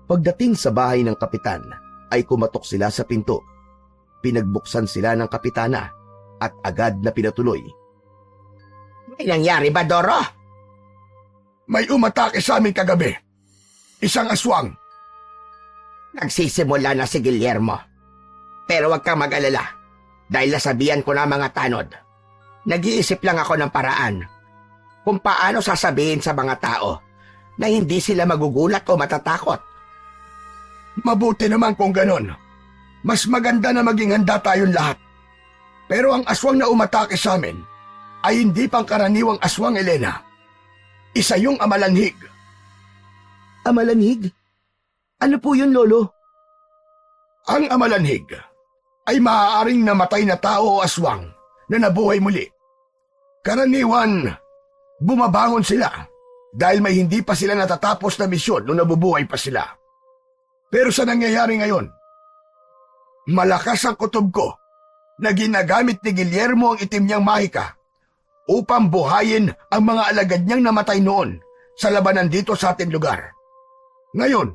Pagdating sa bahay ng kapitan ay kumatok sila sa pinto. Pinagbuksan sila ng kapitana at agad na pinatuloy. May nangyari ba, Doro? May umatake sa amin kagabi. Isang aswang. Nagsisimula na si Guillermo. Pero huwag kang mag-alala dahil nasabihan ko na mga tanod. Nag-iisip lang ako ng paraan kung paano sasabihin sa mga tao na hindi sila magugulat o matatakot. Mabuti naman kung ganon. Mas maganda na maging handa tayong lahat. Pero ang aswang na umatake sa amin ay hindi pangkaraniwang aswang, Elena. Isa yung amalanhig. Amalanhig? Ano po yun, Lolo? Ang amalanhig ay maaaring namatay na tao o aswang na nabuhay muli. Karaniwan, bumabangon sila dahil may hindi pa sila natatapos na misyon nung nabubuhay pa sila. Pero sa nangyayari ngayon, malakas ang kutob ko na ginagamit ni Guillermo ang itim niyang mahika upang buhayin ang mga alagad niyang namatay noon sa labanan dito sa ating lugar. Ngayon,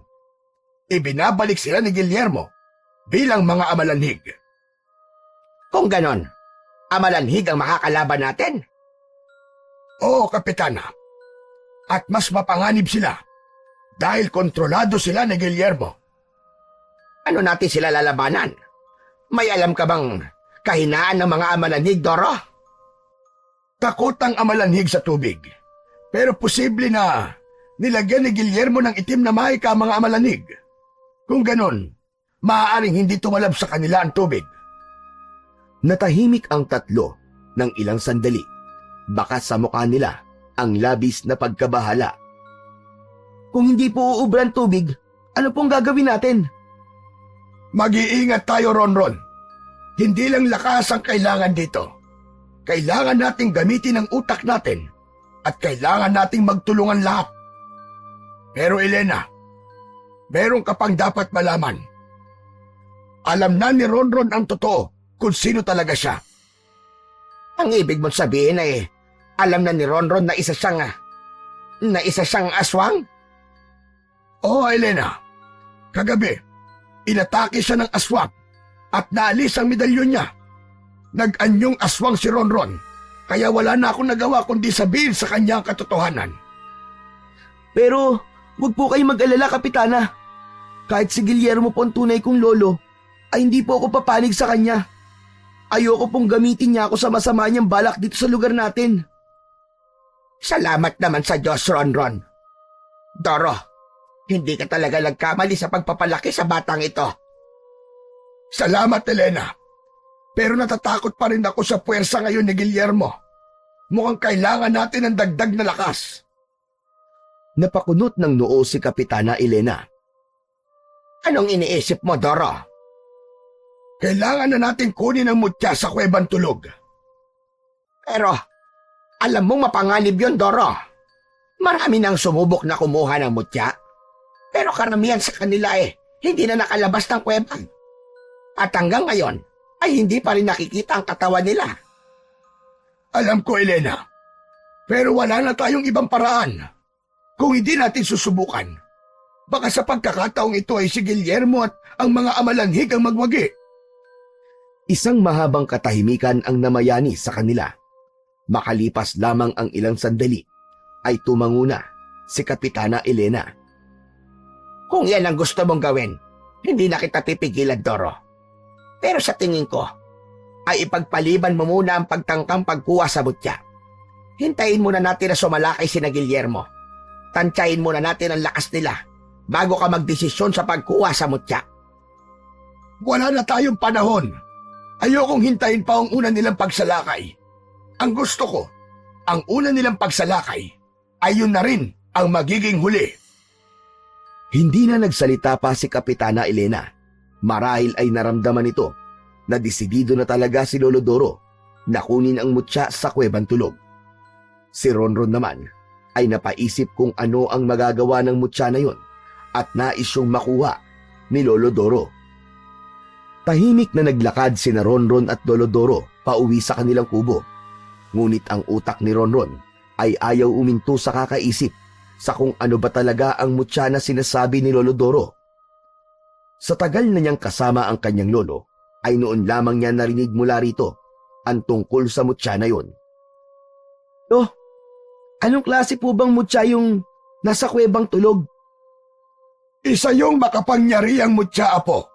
ibinabalik sila ni Guillermo bilang mga amalanhig. Kung ganon, amalanhig ang makakalaban natin? Oo, Kapitana. At mas mapanganib sila dahil kontrolado sila ni Guillermo. Ano natin sila lalabanan? May alam ka bang kahinaan ng mga amalanhig, Doro? Takot ang amalanhig sa tubig. Pero posible na nilagyan ni Guillermo ng itim na mahika ang mga amalanhig. Kung ganon, maaaring hindi tumalab sa kanila ang tubig. Natahimik ang tatlo ng ilang sandali. Baka sa mukha nila ang labis na pagkabahala. Kung hindi po uubra ang tubig, ano pong gagawin natin? Mag-iingat tayo, Ronron. Hindi lang lakas ang kailangan dito. Kailangan nating gamitin ang utak natin at kailangan nating magtulungan lahat. Pero Elena, meron ka pang dapat malaman. Alam na ni Ronron ang totoo kung sino talaga siya. Ang ibig mong sabihin ay alam na ni Ronron na isa siyang aswang? Oo, Elena. Kagabi, inatake siya ng aswang at naalis ang medalyon niya. Nag-anyong aswang si Ronron, kaya wala na akong nagawa kundi sabihin sa kanya ang katotohanan. Pero huwag po kayong mag-alala, Kapitana. Kahit si Guillermo po ang tunay kong lolo, ay hindi po ako papanig sa kanya. Ayoko pong gamitin niya ako sa masama niyang balak dito sa lugar natin. Salamat naman sa Diyos, Ronron. Doro, hindi ka talaga nagkamali sa pagpapalaki sa batang ito. Salamat, Elena. Pero natatakot pa rin ako sa puwersa ngayon ni Guillermo. Mukhang kailangan natin ng dagdag na lakas. Napakunot ng noo si Kapitana Elena. Anong iniisip mo, Doro? Kailangan na natin kunin ang mutya sa Kuwebang Tulog. Pero, alam mong mapanganib yun, Doro. Marami nang sumubok na kumuha ng mutya. Pero karamihan sa kanila hindi na nakalabas ng kuweba. At hanggang ngayon, ay hindi pa rin nakikita ang katawan nila. Alam ko, Elena. Pero wala na tayong ibang paraan. Kung hindi natin susubukan, baka sa pagkakataong ito ay si Guillermo at ang mga amalanhig ang magwagi. Isang mahabang katahimikan ang namayani sa kanila. Makalipas lamang ang ilang sandali, ay tumanguna si Kapitana Elena. Kung yan ang gusto mong gawin, hindi na kita pipigilan, Doro. Pero sa tingin ko, ay ipagpaliban mo muna ang pagtangkang pagkuha sa mutya. Hintayin muna natin na sumalakay si Guillermo. Tansyahin muna natin ang lakas nila bago ka magdesisyon sa pagkuha sa mutya. Wala na tayong panahon. Ayokong hintayin pa ang una nilang pagsalakay. Ang gusto ko, ang una nilang pagsalakay ay yun na rin ang magiging huli. Hindi na nagsalita pa si Kapitana Elena. Marahil ay naramdaman ito na desidido na talaga si Lolo Doro na kunin ang mutya sa Kuwebang Tulog. Si Ronron naman ay napaisip kung ano ang magagawa ng mutya na yon at nais siyang makuha ni Lolo Doro. Tahimik na naglakad sina Ronron at Lolo Doro pauwi sa kanilang kubo. Ngunit ang utak ni Ronron ay ayaw uminto sa kakaisip sa kung ano ba talaga ang mutya na sinasabi ni Lolo Doro. Sa tagal na niyang kasama ang kanyang lolo, ay noon lamang niya narinig mula rito ang tungkol sa mutya na yon. "Oh, anong klase po bang mutya yung nasa Kuwebang Tulog?" Isa yung makapangyarihang mutya, Apo.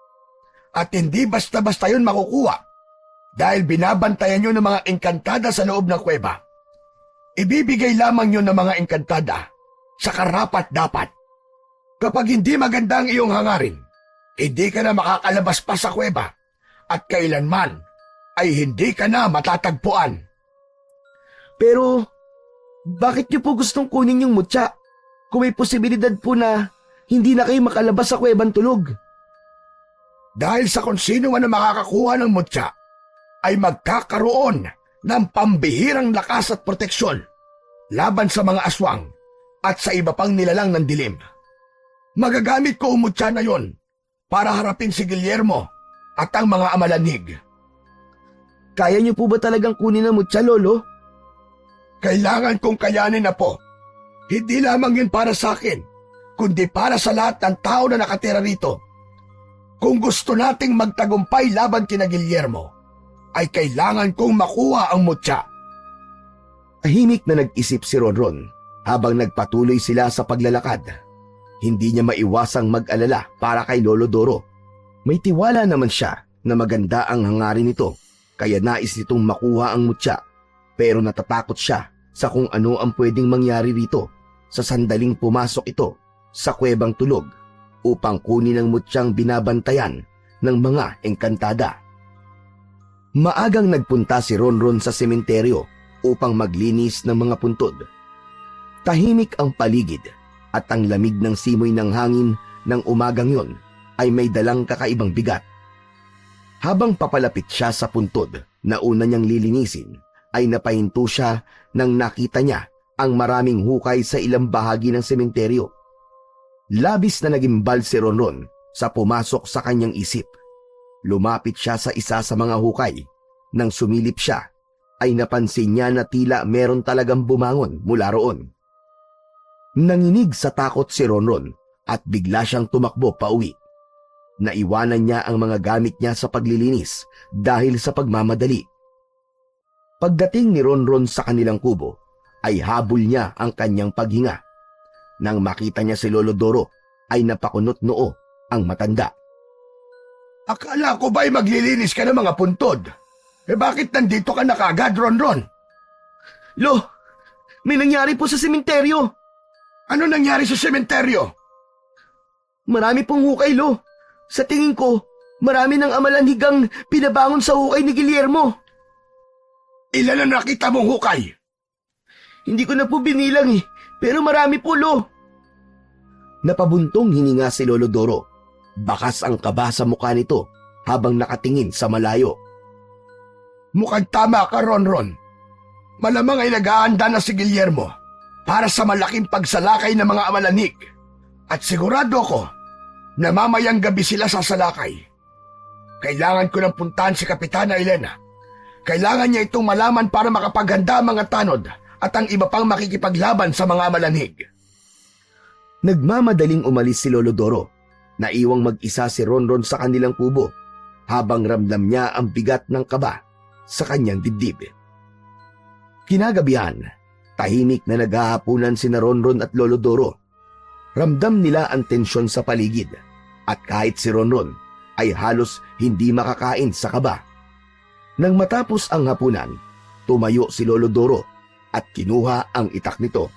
At hindi basta-basta yun makukuha dahil binabantayan yun ng mga engkantada sa loob ng kuweba. Ibibigay lamang yun ng mga engkantada sa karapat-dapat. Kapag hindi maganda ang iyong hangarin, hindi ka na makakalabas pa sa kuweba at kailanman ay hindi ka na matatagpuan. "Pero, bakit niyo po gustong kunin yung mutya kung may posibilidad po na hindi na kayo makalabas sa Kuwebang Tulog?" Dahil sa kung sino man ang makakakuha ng mutya, ay magkakaroon ng pambihirang lakas at proteksyon laban sa mga aswang at sa iba pang nilalang ng dilim. Magagamit ko ang mutya na yon para harapin si Guillermo at ang mga amalanhig. "Kaya niyo po ba talagang kunin ang mutya, Lolo?" Kailangan kong kayanin na po. Hindi lamang yun para sa akin, kundi para sa lahat ng tao na nakatira rito. Kung gusto nating magtagumpay laban kina Guillermo, ay kailangan kong makuha ang mutya. Tahimik na nag-isip si Ronron habang nagpatuloy sila sa paglalakad. Hindi niya maiwasang mag-alala para kay Lolo Doro. May tiwala naman siya na maganda ang hangarin nito, kaya nais nitong makuha ang mutya. Pero natatakot siya sa kung ano ang pwedeng mangyari rito sa sandaling pumasok ito sa Kuwebang Tulog upang kunin ang mutyang binabantayan ng mga engkantada. Maagang nagpunta si Ronron sa sementeryo upang maglinis ng mga puntod. Tahimik ang paligid at ang lamig ng simoy ng hangin ng umagang yon ay may dalang kakaibang bigat. Habang papalapit siya sa puntod na una niyang lilinisin, ay napahinto siya nang nakita niya ang maraming hukay sa ilang bahagi ng sementeryo. Labis na nagimbal si Ronron sa pumasok sa kanyang isip. Lumapit siya sa isa sa mga hukay. Nang sumilip siya, ay napansin niya na tila meron talagang bumangon mula roon. Nanginig sa takot si Ronron at bigla siyang tumakbo pauwi. Naiwanan niya ang mga gamit niya sa paglilinis dahil sa pagmamadali. Pagdating ni Ronron sa kanilang kubo, ay habol niya ang kanyang paghinga. Nang makita niya si Lolo Doro, ay napakunot noo ang matanda. Akala ko ba'y maglilinis ka ng mga puntod? Bakit nandito ka na kaagad, Ronron? "Lo, may nangyari po sa sementeryo." Ano nangyari sa sementeryo? "Marami pong hukay, Lo. Sa tingin ko, marami ng amalanhigang pinabangon sa hukay ni Guillermo." Ilan ang nakita mong hukay? Hindi ko na po binilang eh, pero marami po, Lo. Napabuntong hininga si Lolo Doro. Bakas ang kaba sa mukha nito habang nakatingin sa malayo. Mukhang tama ka, Ronron. Malamang ay nag-aanda na si Guillermo para sa malaking pagsalakay ng mga amalanig. At sigurado ako na mamayang gabi sila sasalakay. Kailangan ko nang puntahan si Kapitana Elena. Kailangan niya itong malaman para makapaghanda ang mga tanod at ang iba pang makikipaglaban sa mga amalanig. Nagmamadaling umalis si Lolo Doro. Naiwang mag-isa si Ronron sa kanilang kubo habang ramdam niya ang bigat ng kaba sa kanyang dibdib. Kinagabihan, tahimik na naghahapunan sina Ronron at Lolo Doro. Ramdam nila ang tensyon sa paligid at kahit si Ronron ay halos hindi makakain sa kaba. Nang matapos ang hapunan, tumayo si Lolo Doro at kinuha ang itak nito.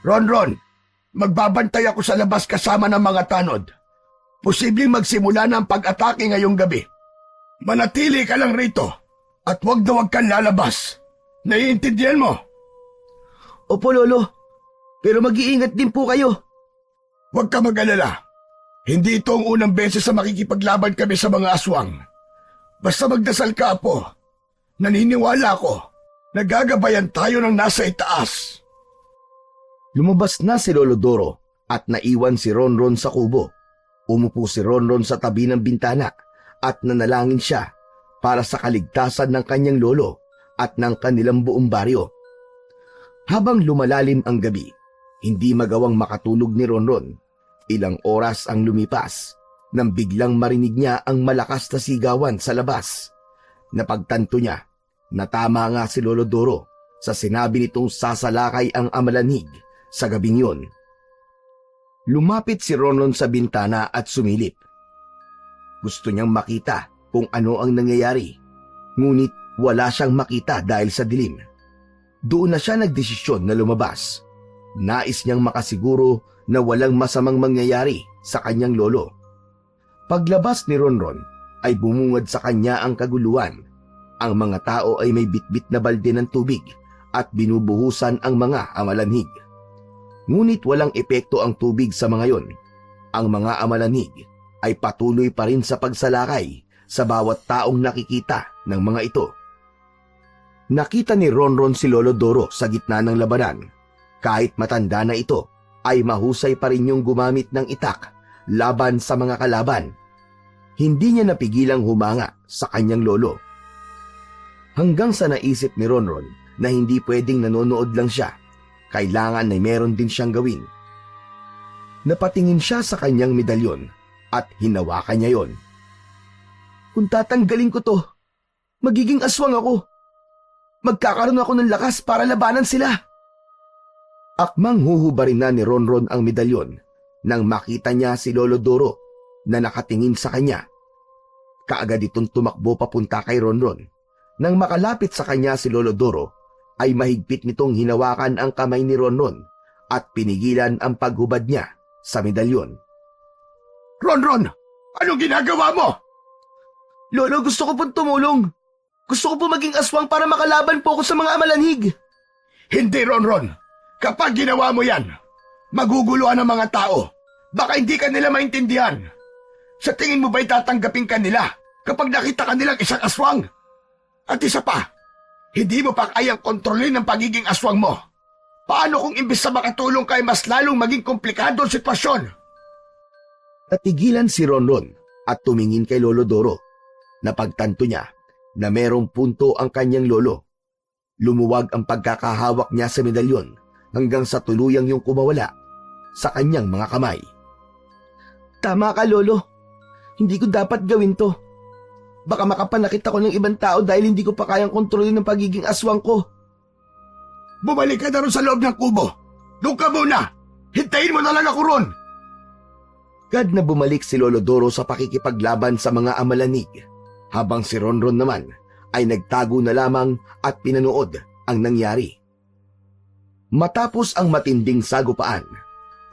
Ronron, magbabantay ako sa labas kasama ng mga tanod. Posibleng magsimula na ang pag-atake ngayong gabi. Manatili ka lang rito at huwag na huwag kang lalabas. Naiintindihan mo? Opo, Lolo. Pero mag-iingat din po kayo. Huwag ka mag-alala. Hindi ito ang unang beses na makikipaglaban kami sa mga aswang. Basta magdasal ka, Apo. Naniniwala ko. Nagagabayan tayo ng nasa itaas. Lumabas na si Lolo Doro at naiwan si Ronron sa kubo. Umupo si Ronron sa tabi ng bintana at nanalangin siya para sa kaligtasan ng kanyang lolo at ng kanilang buong baryo. Habang lumalalim ang gabi, hindi magawang makatulog ni Ronron. Ilang oras ang lumipas nang biglang marinig niya ang malakas na sigawan sa labas. Napagtanto niya na tama nga si Lolo Doro sa sinabi nitong sasalakay ang amalanig sa gabing yun. Lumapit si Ronron sa bintana at sumilip. Gusto niyang makita kung ano ang nangyayari, ngunit wala siyang makita dahil sa dilim. Doon na siya nagdesisyon na lumabas. Nais niyang makasiguro na walang masamang mangyayari sa kanyang lolo. Paglabas ni Ronron ay bumungad sa kanya ang kaguluhan. Ang mga tao ay may bitbit na balde ng tubig at binubuhusan ang mga amalanhig. Ngunit walang epekto ang tubig sa mga yon. Ang mga amalanhig ay patuloy pa rin sa pagsalakay sa bawat taong nakikita ng mga ito. Nakita ni Ronron si Lolo Doro sa gitna ng labanan. Kahit matanda na ito, ay mahusay pa rin yung gumamit ng itak laban sa mga kalaban. Hindi niya napigilang humanga sa kanyang lolo. Hanggang sa naisip ni Ronron na hindi pwedeng nanonood lang siya. Kailangan ay meron din siyang gawin. Napatingin siya sa kanyang medalyon at hinawakan niya yon. Kung tatanggalin ko to, magiging aswang ako. Magkakaroon ako ng lakas para labanan sila. Akmang huhubarin na ni Ronron ang medalyon nang makita niya si Lolo Doro na nakatingin sa kanya. Kaagad itong tumakbo papunta kay Ronron. Nang makalapit sa kanya si Lolo Doro, ay mahigpit nitong hinawakan ang kamay ni Ronron at pinigilan ang paghubad niya sa medalyon. Ronron, anong ginagawa mo? Lolo, gusto ko pong tumulong. Gusto ko po maging aswang para makalaban po ako sa mga amalanhig. Hindi, Ronron. Kapag ginawa mo yan, maguguluhan ang mga tao. Baka hindi ka nila maintindihan. Sa tingin mo ba'y tatanggapin ka nila kapag nakita ka nilang isang aswang? At isa pa, hindi mo pa kayang kontrolin ang pagiging aswang mo. Paano kung imbis na makatulong ka ay mas lalong maging komplikado ang sitwasyon? Natigilan si Ronron at tumingin kay Lolo Doro. Napagtanto niya na merong punto ang kanyang lolo. Lumuwag ang pagkakahawak niya sa medalyon hanggang sa tuluyang yung kumawala sa kanyang mga kamay. Tama ka, Lolo. Hindi ko dapat gawin to. Baka makapanakit ako ng ibang tao dahil hindi ko pa kayang kontrolin ang pagiging aswang ko. Bumalik ka na ron sa loob ng kubo. Doon ka muna. Hintayin mo na lang ako ron. Agad na bumalik si Lolo Doro sa pakikipaglaban sa mga amalanig, habang si Ronron naman ay nagtago na lamang at pinanood ang nangyari. Matapos ang matinding sagupaan,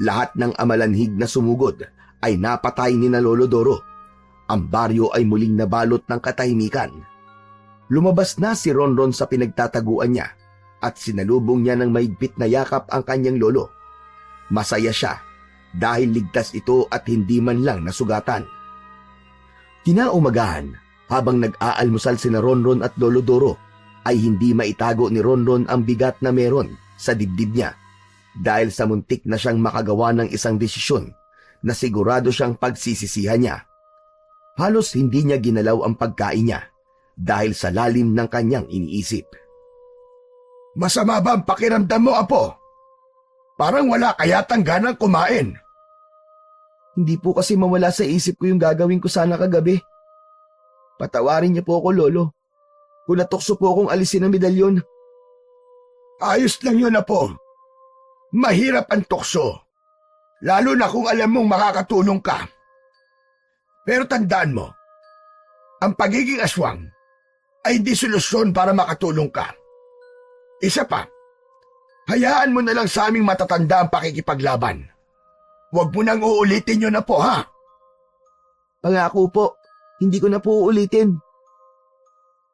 lahat ng amalanhig na sumugod ay napatay ni na Lolo Doro. Ang baryo ay muling nabalot ng katahimikan. Lumabas na si Ronron sa pinagtataguan niya at sinalubong niya ng mahigpit na yakap ang kanyang lolo. Masaya siya dahil ligtas ito at hindi man lang nasugatan. Kinaumagahan, habang nag-aalmusal sina Ronron at Lolo Doro, ay hindi maitago ni Ronron ang bigat na meron sa dibdib niya dahil sa muntik na siyang makagawa ng isang desisyon na sigurado siyang pagsisisihan niya. Halos hindi niya ginalaw ang pagkain niya dahil sa lalim ng kanyang iniisip. Masama ba ang pakiramdam mo, Apo? Parang wala ka yatang ganang kumain. Hindi po kasi mawala sa isip ko yung gagawin ko sana kagabi. Patawarin niyo po ako, Lolo. Kung natukso po akong alisin ang medalyon. Ayos lang yun, Apo. Mahirap ang tukso. Lalo na kung alam mong makakatulong ka. Pero tandaan mo, ang pagiging aswang ay di solusyon para makatulong ka. Isa pa, hayaan mo na lang sa aming matatanda ang pakikipaglaban. Huwag mo nang uulitin yun na po, ha? Pangako po, hindi ko na po uulitin.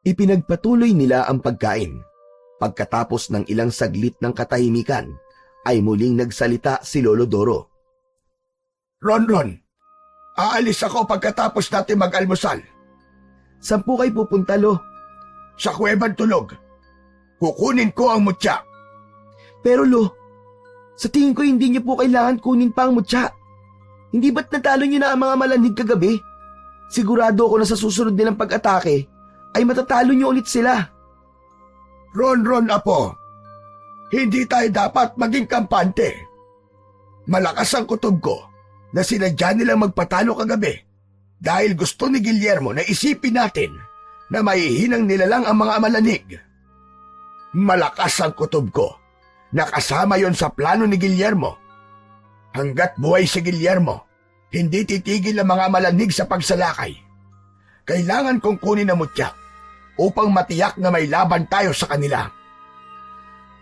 Ipinagpatuloy nila ang pagkain. Pagkatapos ng ilang saglit ng katahimikan, ay muling nagsalita si Lolo Doro. Ronron, aalis ako pagkatapos natin mag-almusal. Saan po kayo pupunta, Lo? Sa Kuwebang Tulog. Kukunin ko ang mutya. Pero Lo, sa tingin ko hindi niyo po kailangan kunin pa ang mutya. Hindi ba't natalo niyo na ang mga malanhig kagabi? Sigurado ako na sa susunod nilang pag-atake ay matatalo niyo ulit sila. Ronron, Apo, hindi tayo dapat maging kampante. Malakas ang kutob ko na sinadya nilang magpatalo kagabi dahil gusto ni Guillermo na isipin natin na maihinang nila lang ang mga malanig. Malakas ang kutob ko na kasama yon sa plano ni Guillermo. Hanggat buhay si Guillermo, hindi titigil ang mga malanig sa pagsalakay. Kailangan kong kunin ang mutya upang matiyak na may laban tayo sa kanila.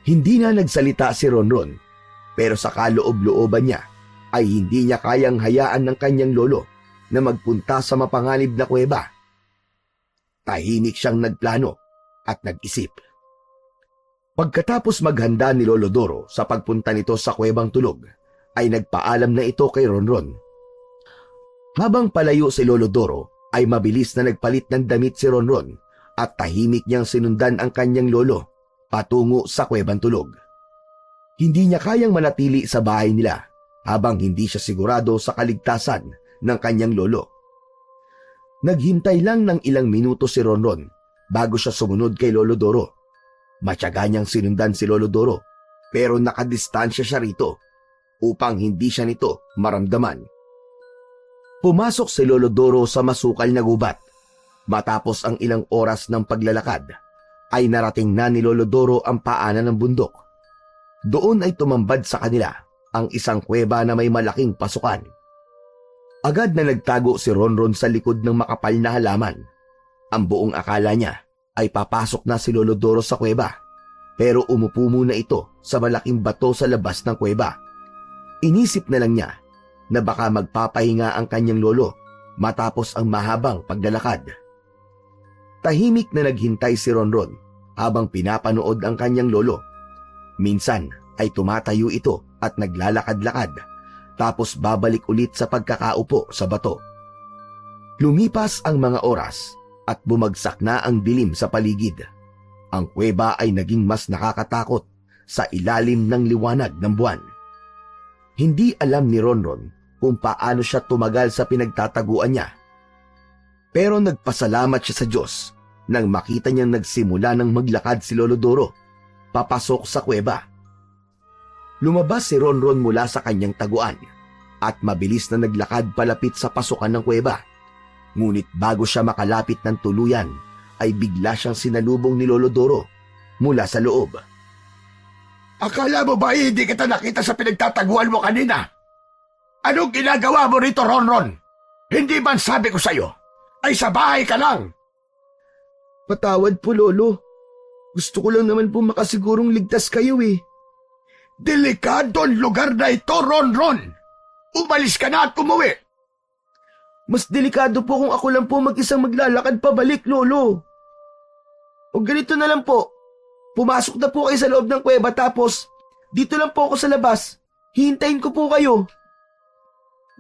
Hindi na nagsalita si Ronron, pero sa kaloob-looban niya ay hindi niya kayang hayaan ng kanyang lolo na magpunta sa mapanganib na kuweba. Tahimik siyang nagplano at nag-isip. Pagkatapos maghanda ni Lolo Doro sa pagpunta nito sa Kuwebang Tulog, ay nagpaalam na ito kay Ronron. Habang palayo si Lolo Doro, ay mabilis na nagpalit ng damit si Ronron at tahimik niyang sinundan ang kanyang lolo patungo sa Kuwebang Tulog. Hindi niya kayang manatili sa bahay nila habang hindi siya sigurado sa kaligtasan ng kanyang lolo. Naghintay lang ng ilang minuto si Ronron bago siya sumunod kay Lolo Doro. Matyaga niyang sinundan si Lolo Doro pero nakadistansya siya rito upang hindi siya nito maramdaman. Pumasok si Lolo Doro sa masukal na gubat. Matapos ang ilang oras ng paglalakad, ay narating na ni Lolo Doro ang paanan ng bundok. Doon ay tumambad sa kanila ang isang kuweba na may malaking pasukan. Agad na nagtago si Ronron sa likod ng makapal na halaman. Ang buong akala niya ay papasok na si Lolo Doro sa kuweba, pero umupo muna ito sa malaking bato sa labas ng kuweba. Inisip na lang niya na baka magpapahinga ang kanyang lolo matapos ang mahabang paglalakad. Tahimik na naghintay si Ronron habang pinapanood ang kanyang lolo. Minsan ay tumatayo ito at naglalakad-lakad, tapos babalik ulit sa pagkakaupo sa bato. Lumipas ang mga oras at bumagsak na ang dilim sa paligid. Ang kuweba ay naging mas nakakatakot sa ilalim ng liwanag ng buwan. Hindi alam ni Ronron kung paano siya tumagal sa pinagtataguan niya. Pero nagpasalamat siya sa Diyos nang makita niyang nagsimula ng maglakad si Lolo Doro papasok sa kuweba. Lumabas si Ronron mula sa kanyang taguan at mabilis na naglakad palapit sa pasukan ng kuweba. Ngunit bago siya makalapit ng tuluyan, ay bigla siyang sinalubong ni Lolo Doro mula sa loob. Akala mo ba hindi kita nakita sa pinagtataguan mo kanina? Anong ginagawa mo rito, Ronron? Hindi man sabi ko sa'yo, ay sa bahay ka lang. Patawad po, Lolo. Gusto ko lang naman po makasigurong ligtas kayo eh. Delikado ang lugar na ito, Ronron. Umalis ka na at umuwi. Mas delikado po kung ako lang po mag-isang maglalakad pabalik, Lolo. O ganito na lang po. Pumasok na po kayo sa loob ng kuweba tapos dito lang po ako sa labas. Hintayin ko po kayo.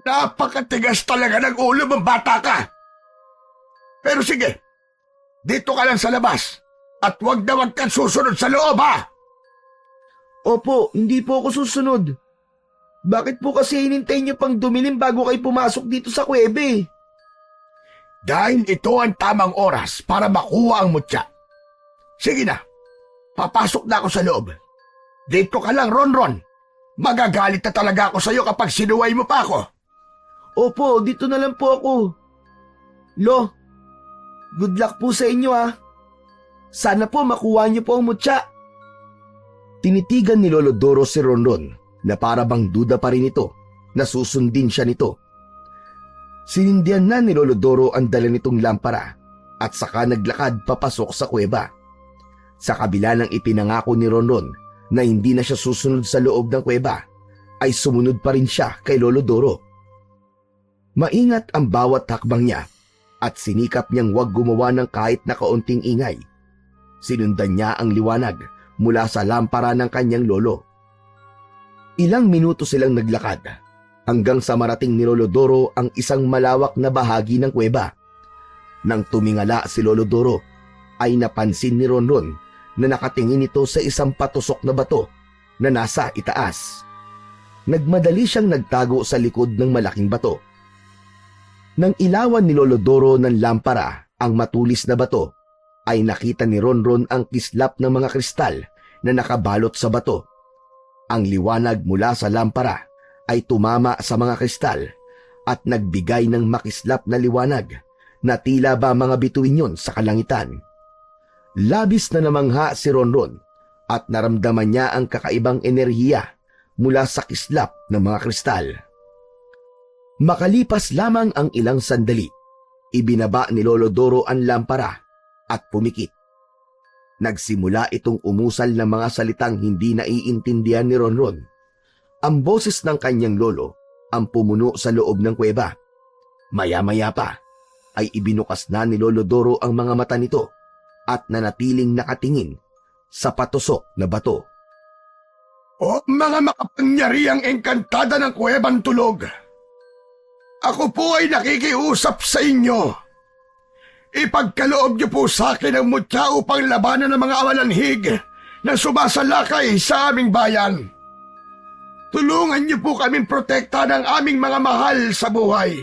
Napakatigas talaga ng ulo mong bata ka. Pero sige, dito ka lang sa labas at wag na wag kang susunod sa loob ha. Opo, hindi po ako susunod. Bakit po kasi hinintay niyo pang dumilim bago kayo pumasok dito sa kuweba eh? Dahil ito ang tamang oras para makuha ang mutya. Sige na, papasok na ako sa loob. Dito ka lang, Ronron. Magagalit na talaga ako sa'yo kapag sinuway mo pa ako. Opo, dito na lang po ako. Lo, good luck po sa inyo ah. Sana po makuha niyo po ang mutya. Tinitigan ni Lolo Doro si Ronron na para bang duda pa rin ito na susundin siya nito. Sinindihan na ni Lolo Doro ang dala nitong lampara at saka naglakad papasok sa kuweba. Sa kabila ng ipinangako ni Ronron na hindi na siya susunod sa loob ng kuweba, ay sumunod pa rin siya kay Lolo Doro. Maingat ang bawat hakbang niya at sinikap niyang huwag gumawa ng kahit na kaunting ingay. Sinundan niya ang liwanag mula sa lampara ng kanyang lolo. Ilang minuto silang naglakad hanggang sa marating ni Lolo Doro ang isang malawak na bahagi ng kuweba. Nang tumingala si Lolo Doro, ay napansin ni Ronron na nakatingin ito sa isang patusok na bato na nasa itaas. Nagmadali siyang nagtago sa likod ng malaking bato. Nang ilawan ni Lolo Doro ng lampara ang matulis na bato, ay nakita ni Ronron ang kislap ng mga kristal na nakabalot sa bato. Ang liwanag mula sa lampara ay tumama sa mga kristal at nagbigay ng makislap na liwanag na tila ba mga bituin yon sa kalangitan. Labis na namangha si Ronron at naramdaman niya ang kakaibang enerhiya mula sa kislap ng mga kristal. Makalipas lamang ang ilang sandali, ibinaba ni Lolo Doro ang lampara at pumikit. Nagsimula itong umusal ng mga salitang hindi naiintindihan ni Ronron. Ang boses ng kanyang lolo ang pumuno sa loob ng kuweba. Maya-maya pa ay ibinukas na ni Lolo Doro ang mga mata nito at nanatiling nakatingin sa patusok na bato. O mga makapangyariang engkantada ng kuwebang tulog, ako po ay nakikiusap sa inyo. Ipagkaloob niyo po sa akin ang mutya upang labanan ng mga awalanhig na sumasalakay sa aming bayan. Tulungan niyo po kaming protekta ng aming mga mahal sa buhay.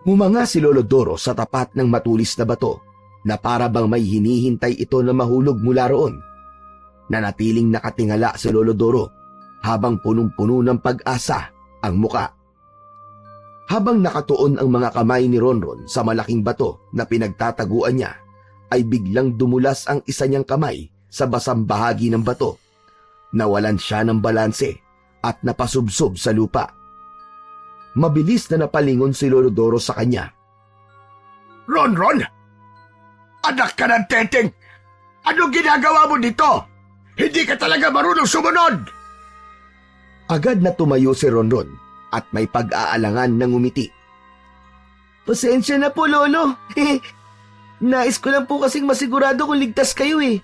Humanga si Lolo Doro sa tapat ng matulis na bato na para bang may hinihintay ito na mahulog mula roon. Nanatiling nakatingala si Lolo Doro habang punong-puno ng pag-asa ang muka. Habang nakatuon ang mga kamay ni Ronron sa malaking bato na pinagtataguan niya, ay biglang dumulas ang isa niyang kamay sa basang bahagi ng bato. Nawalan siya ng balanse at napasubsob sa lupa. Mabilis na napalingon si Lolo Doro sa kanya. Ronron! Anak ka ng teteng! Anong ginagawa mo dito? Hindi ka talaga marunong sumunod! Agad na tumayo si Ronron at may pag-aalangan ng umiti. Pasensya na po, Lolo. Nais ko lang po kasing masigurado kung ligtas kayo eh.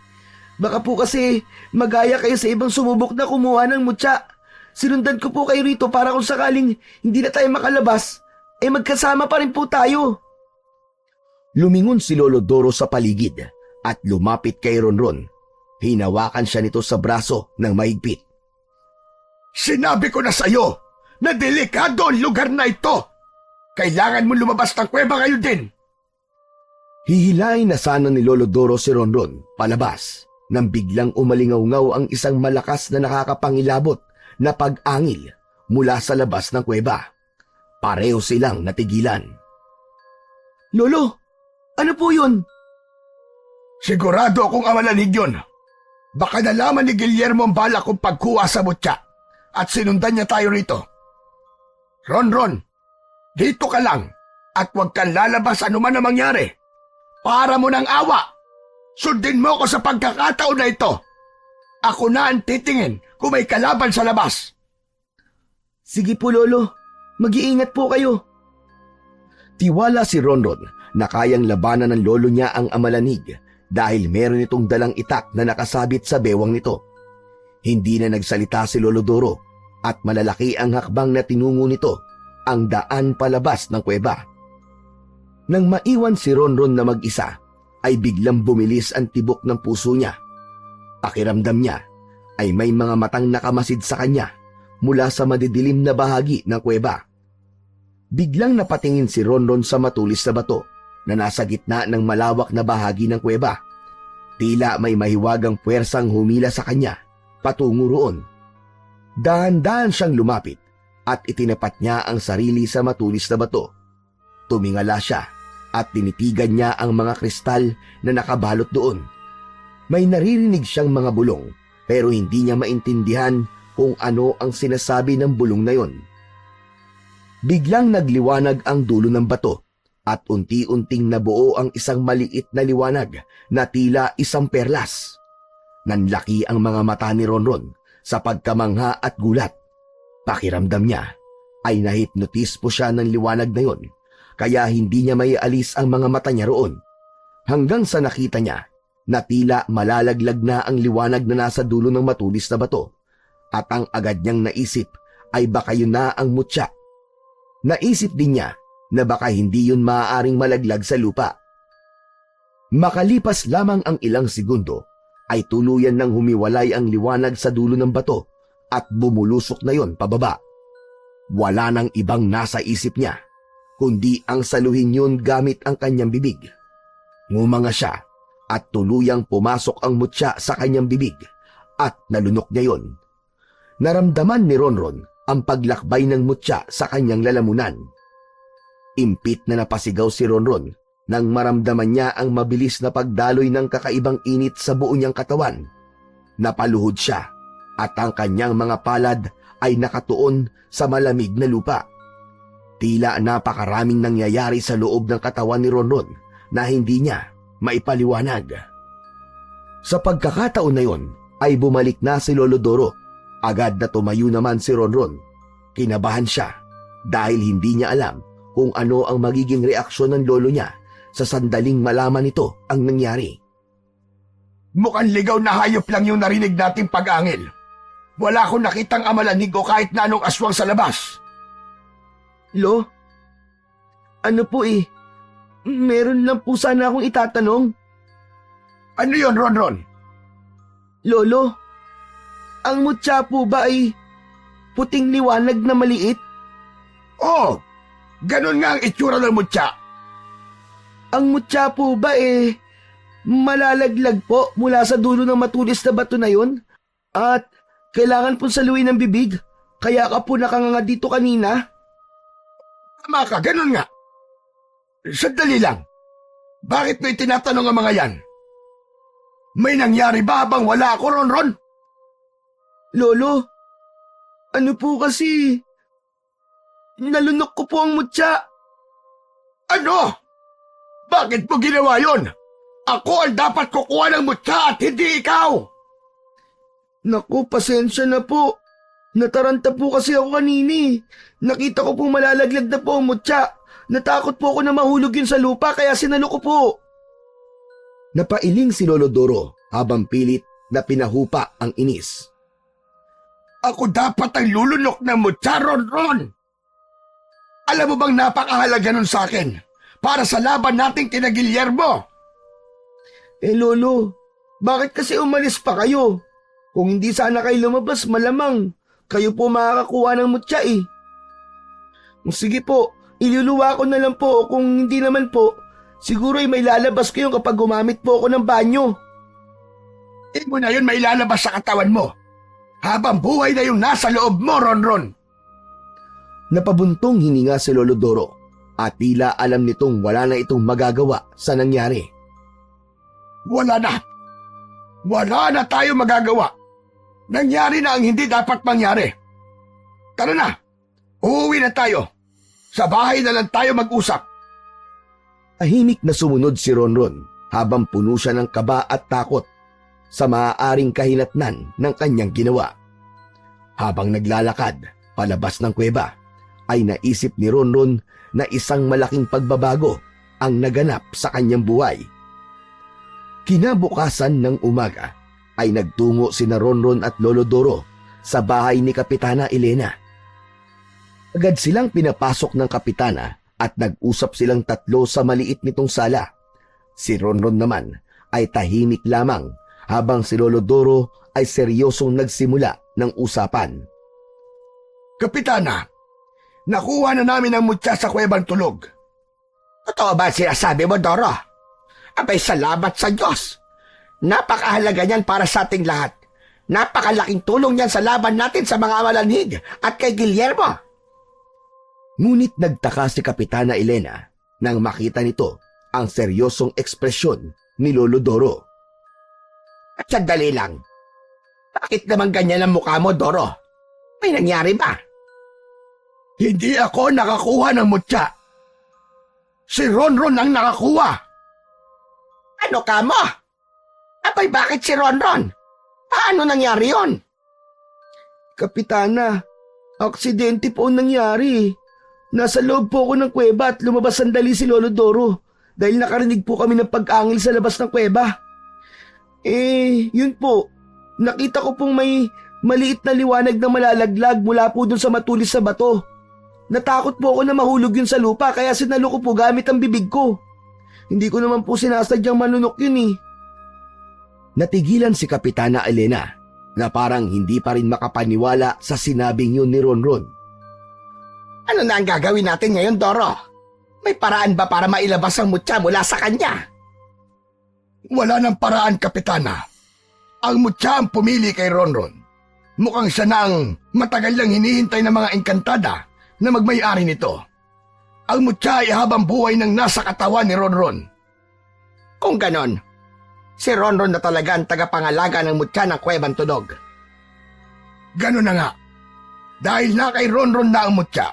Baka po kasi magaya kayo sa ibang sumubok na kumuha ng mutya. Sinundan ko po kayo rito para kung sakaling hindi na tayo makalabas, eh magkasama pa rin po tayo. Lumingon si Lolo Doro sa paligid at lumapit kay Ronron. Hinawakan siya nito sa braso ng mahigpit. Sinabi ko na sa'yo na delikado ang lugar na ito. Kailangan mo lumabas ng kuweba ngayon din. Hihilahin na sana ni Lolo Doro si Ronron palabas nang biglang umalingaw-ngaw ang isang malakas na nakakapangilabot na pag-angil mula sa labas ng kuweba. Pareho silang natigilan. Lolo, ano po yun? Sigurado akong awalanig yun. Baka nalaman ni Guillermo ang bala kong pagkuha sa mutya at sinundan niya tayo rito. Ronron, dito ka lang at huwag kang lalabas anuman na mangyari. Para mo ng awa, sundin mo ko sa pagkakataon na ito. Ako na ang titingin kung may kalaban sa labas. Sige po, Lolo. Mag-iingat po kayo. Tiwala si Ronron na kayang labanan ng lolo niya ang amalanig dahil meron itong dalang itak na nakasabit sa bewang nito. Hindi na nagsalita si Lolo Doro at malalaki ang hakbang na tinungo nito, ang daan palabas ng kuweba. Nang maiwan si Ronron na mag-isa, ay biglang bumilis ang tibok ng puso niya. Pakiramdam niya ay may mga matang nakamasid sa kanya mula sa madidilim na bahagi ng kuweba. Biglang napatingin si Ronron sa matulis na bato na nasa gitna ng malawak na bahagi ng kuweba. Tila may mahiwagang puwersang humila sa kanya patungo roon. Dahan-dahan siyang lumapit at itinapat niya ang sarili sa matulis na bato. Tumingala siya at tinitigan niya ang mga kristal na nakabalot doon. May naririnig siyang mga bulong pero hindi niya maintindihan kung ano ang sinasabi ng bulong na yon. Biglang nagliwanag ang dulo ng bato at unti-unting nabuo ang isang maliit na liwanag na tila isang perlas. Nanlaki ang mga mata ni Ronron sa pagkamangha at gulat. Pakiramdam niya ay nahipnotis po siya ng liwanag na yon, kaya hindi niya maialis ang mga mata niya roon. Hanggang sa nakita niya na tila malalaglag na ang liwanag na nasa dulo ng matulis na bato, at ang agad niyang naisip ay baka yun na ang mutya. Naisip din niya na baka hindi yun maaaring malaglag sa lupa. Makalipas lamang ang ilang segundo, ay tuluyan nang humiwalay ang liwanag sa dulo ng bato at bumulusok na yon pababa. Wala nang ibang nasa isip niya, kundi ang saluhin yun gamit ang kanyang bibig. Ngumanga siya at tuluyang pumasok ang mutya sa kanyang bibig at nalunok niya yon. Naramdaman ni Ronron ang paglakbay ng mutya sa kanyang lalamunan. Impit na napasigaw si Ronron nang maramdaman niya ang mabilis na pagdaloy ng kakaibang init sa buo niyang katawan. Napaluhod siya at ang kanyang mga palad ay nakatuon sa malamig na lupa. Tila napakaraming nangyayari sa loob ng katawan ni Ronron na hindi niya maipaliwanag. Sa pagkakataon na yon ay bumalik na si Lolo Doro. Agad na tumayo naman si Ronron. Kinabahan siya dahil hindi niya alam kung ano ang magiging reaksyon ng lolo niya sa sandaling malaman nito ang nangyari. Mukhang ligaw na hayop lang yung narinig nating pag-angil. Wala akong nakitang amalanig o kahit na anong aswang sa labas. Lo, ano po meron lang po sana akong itatanong. Ano yon, Ronron? Lolo, ang mutya po ba ay puting liwanag na maliit? Oh, ganun nga ang itsura ng mutya. Ang mutya po ba malalaglag po mula sa dulo ng matulis na bato na yun? At kailangan po saluin ng bibig, kaya ka po nakanganga dito kanina? Tama ka, ganun nga. Sandali lang. Bakit mo itinatanong ang mga yan? May nangyari ba habang wala ako, Ronron? Lolo, ano po kasi? Nalunok ko po ang mutya. Ano? Bakit mo ginawa yon? Ako ang dapat kukuha ng mutya at hindi ikaw. Naku, pasensya na po. Nataranta po kasi ako kanini. Nakita ko po malalaglag na po ang mutya. Natakot po ako na mahulog yun sa lupa kaya sinalo ko po. Napailing si Lolo Doro habang pilit na pinahupa ang inis. Ako dapat ang lulunok ng mutya, Ronron. Alam mo bang napakahalaga nun sa akin para sa laban nating kina Guillermo? Lolo, bakit kasi umalis pa kayo? Kung hindi sana kayo lumabas, malamang kayo po makakakuha ng mutya Sige po, iluluwa ko na lang po. Kung hindi naman po, siguro ay may lalabas kayo kapag gumamit po ako ng banyo. Mo na yun may lalabas sa katawan mo. Habang buhay na yung nasa loob mo, Ronron. Napabuntong hininga si Lolo Doro at tila alam nitong wala na itong magagawa sa nangyari. Wala na. Wala na tayo magagawa. Nangyari na ang hindi dapat mangyari. Tara na. Uuwi na tayo. Sa bahay na lang tayo mag-usap. Tahimik na sumunod si Ronron habang puno siya ng kaba at takot sa maaaring kahinatnan ng kanyang ginawa. Habang naglalakad palabas ng kuweba, ay naisip ni Ronron na isang malaking pagbabago ang naganap sa kanyang buhay. Kinabukasan ng umaga ay nagtungo sina Ronron at Lolo Doro sa bahay ni Kapitana Elena. Agad silang pinapasok ng kapitana at nag-usap silang tatlo sa maliit nitong sala. Si Ronron naman ay tahimik lamang habang si Lolo Doro ay seryosong nagsimula ng usapan. Kapitana, nakuha na namin ang mutya sa kuwebang tulog. Totoo ba sinasabi mo, Doro? Abay, salamat sa Diyos. Napakahalaga niyan para sa ating lahat. Napakalaking tulong niyan sa laban natin sa mga amalanhig at kay Guillermo. Ngunit nagtaka si Kapitana Elena nang makita nito ang seryosong ekspresyon ni Lolo Doro. At sandali lang. Bakit naman ganyan ang mukha mo, Doro? May nangyari ba? Hindi ako nakakuha ng mutya. Si Ronron ang nakakuha. Ano ka mo? Abay, bakit si Ronron? Paano nangyari yon? Kapitana, aksidente po ang nangyari. Nasa loob po ako ng kuweba at lumabas sandali si Lolo Doro dahil nakarinig po kami ng pag-angil sa labas ng kuweba. Yun po. Nakita ko pong may maliit na liwanag na malalaglag mula po dun sa matulis sa bato. Natakot po ako na mahulog yun sa lupa kaya sinalo ko po gamit ang bibig ko. Hindi ko naman po sinasadyang manunok yun eh. Natigilan si Kapitana Elena na parang hindi pa rin makapaniwala sa sinabing yun ni Ronron. Ano na ang gagawin natin ngayon, Doro? May paraan ba para mailabas ang mutya mula sa kanya? Wala ng paraan, Kapitana. Ang mutya ang pumili kay Ronron. Mukhang siya na ang matagal lang hinihintay ng mga engkantada na magmay-ari nito. Ang mutya ay habang buhay ng nasa katawan ni Ronron. Kung ganon, si Ronron na talaga ang tagapangalaga ng mutya ng Kuwebang Tunog. Ganon na nga. Dahil na kay Ronron na ang mutya,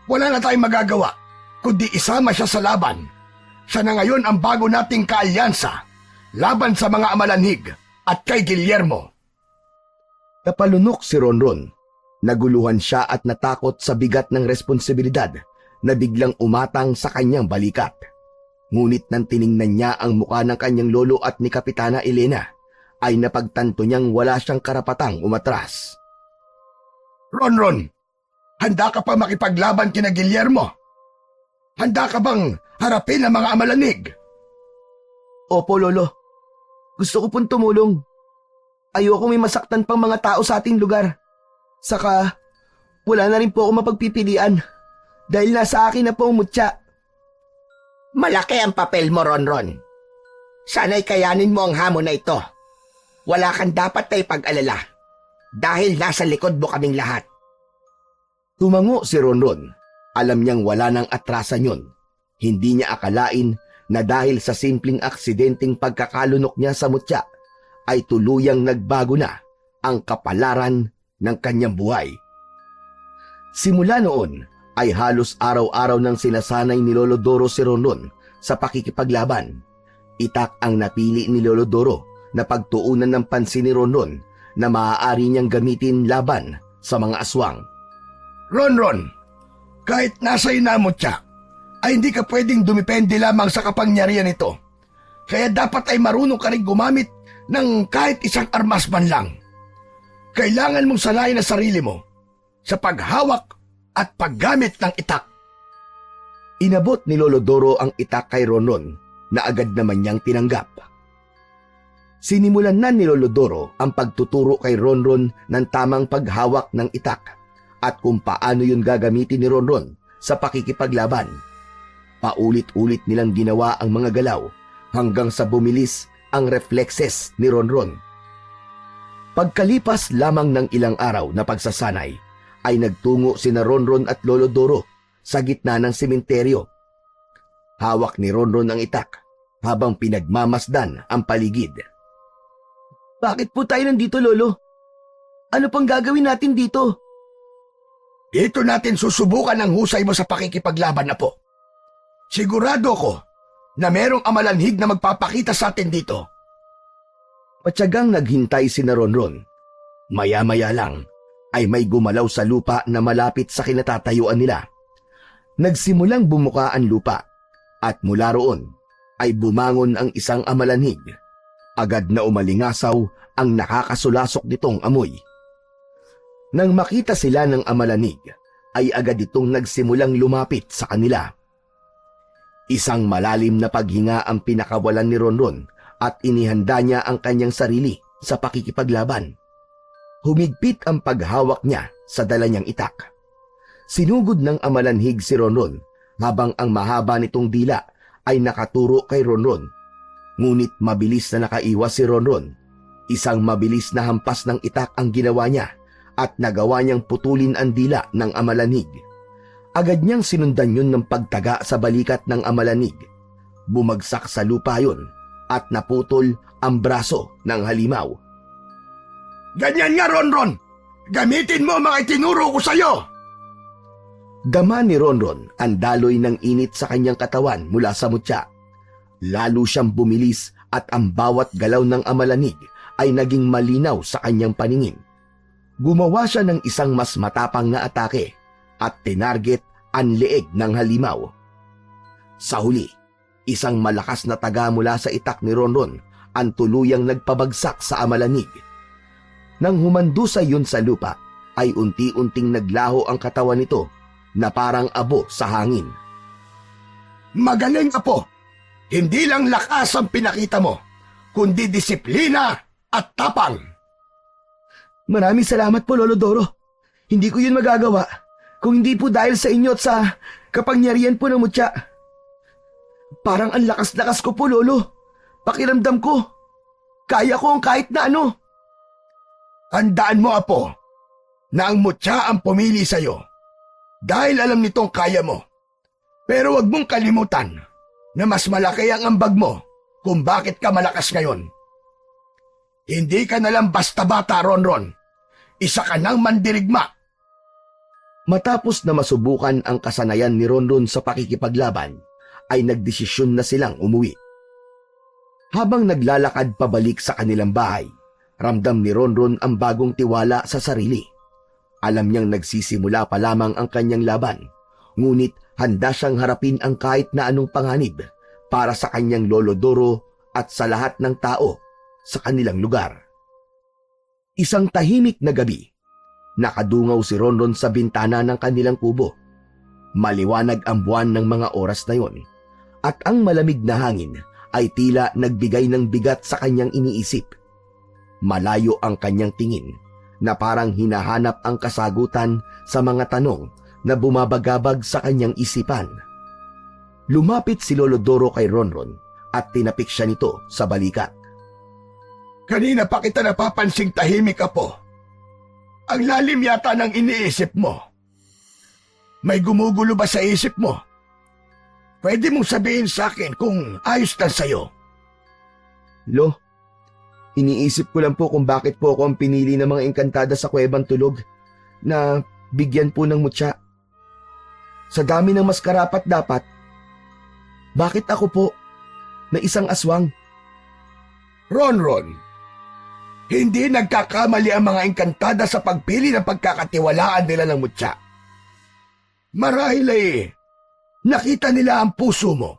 wala na tayong magagawa kundi isama siya sa laban. Siya na ngayon ang bago nating kaalyansa laban sa mga amalanhig at kay Guillermo. Napalunok si Ronron. Naguluhan siya at natakot sa bigat ng responsibilidad na biglang umatang sa kanyang balikat. Ngunit nang tiningnan niya ang mukha ng kanyang lolo at ni Kapitana Elena, ay napagtanto niyang wala siyang karapatang umatras. Ronron, handa ka pa makipaglaban kina Guillermo? Handa ka bang harapin ang mga amalanig? Opo, Lolo. Gusto ko pong tumulong. Ayoko may masaktan pang mga tao sa ating lugar. Saka, wala na rin po ako mapagpipilian dahil nasa akin na po ang mutya. Malaki ang papel mo, Ronron. Sana'y kayanin mo ang hamon na ito. Wala kang dapat na ipag-alala dahil nasa likod mo kaming lahat. Tumango si Ronron. Alam niyang wala nang atrasan yun. Hindi niya akalain na dahil sa simpleng aksidenteng pagkakalunok niya sa mutya, ay tuluyang nagbago na ang kapalaran ng kanyang buhay. Simula noon, ay halos araw-araw nang sinasanay ni Lolo Doro si Ronron sa pakikipaglaban. Itak ang napili ni Lolo Doro na pagtuunan ng pansin ni Ronron na maaari niyang gamitin laban sa mga aswang. Ronron, kahit nasa inamot siya, ay hindi ka pwedeng dumipende lamang sa kapangyarihan nito. Kaya dapat ay marunong ka rin gumamit ng kahit isang armas man lang. Kailangan mong sanayin ang sarili mo sa paghawak at paggamit ng itak. Inabot ni Lolo Doro ang itak kay Ronron na agad naman niyang tinanggap. Sinimulan na ni Lolo Doro ang pagtuturo kay Ronron ng tamang paghawak ng itak at kung paano yun gagamitin ni Ronron sa pakikipaglaban. Paulit-ulit nilang ginawa ang mga galaw hanggang sa bumilis ang reflexes ni Ronron. Pagkalipas lamang ng ilang araw na pagsasanay, ay nagtungo sina Ronron at Lolo Doro sa gitna ng sementeryo. Hawak ni Ronron ang itak habang pinagmamasdan ang paligid. Bakit po tayo nandito, Lolo? Ano pang gagawin natin dito? Dito natin susubukan ang husay mo sa pakikipaglaban na po. Sigurado ko na merong amalanhig na magpapakita sa atin dito. Patyagang naghintay sina Ronron. Maya-maya lang ay may gumalaw sa lupa na malapit sa kinatatayuan nila. Nagsimulang bumuka ang lupa at mula roon ay bumangon ang isang amalanhig Agad na umalingasaw ang nakakasulasok nitong amoy. Nang makita sila ng amalanig, ay agad itong nagsimulang lumapit sa kanila. Isang malalim na paghinga ang pinakawalan ni Ronron at inihanda niya ang kanyang sarili sa pakikipaglaban. Humigpit ang paghawak niya sa dala niyang itak. Sinugod ng amalanhig si Ronron habang ang mahaba nitong dila ay nakaturo kay Ronron. Ngunit mabilis na nakaiwas si Ronron. Isang mabilis na hampas ng itak ang ginawa niya at nagawa niyang putulin ang dila ng amalanig. Agad niyang sinundan yun ng pagtaga sa balikat ng amalanig. Bumagsak sa lupa yun at naputol ang braso ng halimaw. Ganyan nga, Ronron! Gamitin mo ang mga itinuro ko sa'yo! Dama ni Ronron ang daloy ng init sa kanyang katawan mula sa mutya. Lalo siyang bumilis at ang bawat galaw ng amalanig ay naging malinaw sa kanyang paningin. Gumawa siya ng isang mas matapang na atake at tinarget ang leeg ng halimaw. Sa huli, isang malakas na taga mula sa itak ni Ronron ang tuluyang nagpabagsak sa amalanig. Nang humandusay yun sa lupa, ay unti-unting naglaho ang katawan nito na parang abo sa hangin. Magaling, Apo! Hindi lang lakas ang pinakita mo, kundi disiplina at tapang. Maraming salamat po, Lolo Doro. Hindi ko yun magagawa kung hindi po dahil sa inyo at sa kapangyarihan po ng mutya. Parang ang lakas-lakas ko po, Lolo. Pakiramdam ko, kaya ko ang kahit na ano. Tandaan mo, Apo, na ang mutya ang pumili sa'yo dahil alam nitong kaya mo. Pero wag mong kalimutan na mas malaki ang ambag mo kung bakit ka malakas ngayon. Hindi ka nalang basta bata, Ronron. Isa ka ng mandirigma. Matapos na masubukan ang kasanayan ni Ronron sa pakikipaglaban, ay nagdesisyon na silang umuwi. Habang naglalakad pabalik sa kanilang bahay, ramdam ni Ronron ang bagong tiwala sa sarili. Alam niyang nagsisimula pa lamang ang kanyang laban, ngunit handa siyang harapin ang kahit na anong panganib para sa kanyang Lolo Doro at sa lahat ng tao sa kanilang lugar. Isang tahimik na gabi, nakadungaw si Ronron sa bintana ng kanilang kubo. Maliwanag ang buwan ng mga oras na yon, at ang malamig na hangin ay tila nagbigay ng bigat sa kanyang iniisip. Malayo ang kanyang tingin na parang hinahanap ang kasagutan sa mga tanong na bumabagabag sa kanyang isipan. Lumapit si Lolo Doro kay Ronron at tinapik siya nito sa balikat. Kanina pa kita napapansing tahimik, Apo. Ang lalim yata ng iniisip mo. May gumugulo ba sa isip mo? Pwede mong sabihin sa akin kung ayos na sa'yo. Lo, iniisip ko lang po kung bakit po ako ang pinili ng mga engkantada sa Kuwebang Tulog na bigyan po ng mutya. Sa dami ng mas karapat dapat, bakit ako po na isang aswang? Ronron, hindi nagkakamali ang mga engkantada sa pagpili ng pagkakatiwalaan nila ng mutya. Marahil ay nakita nila ang puso mo.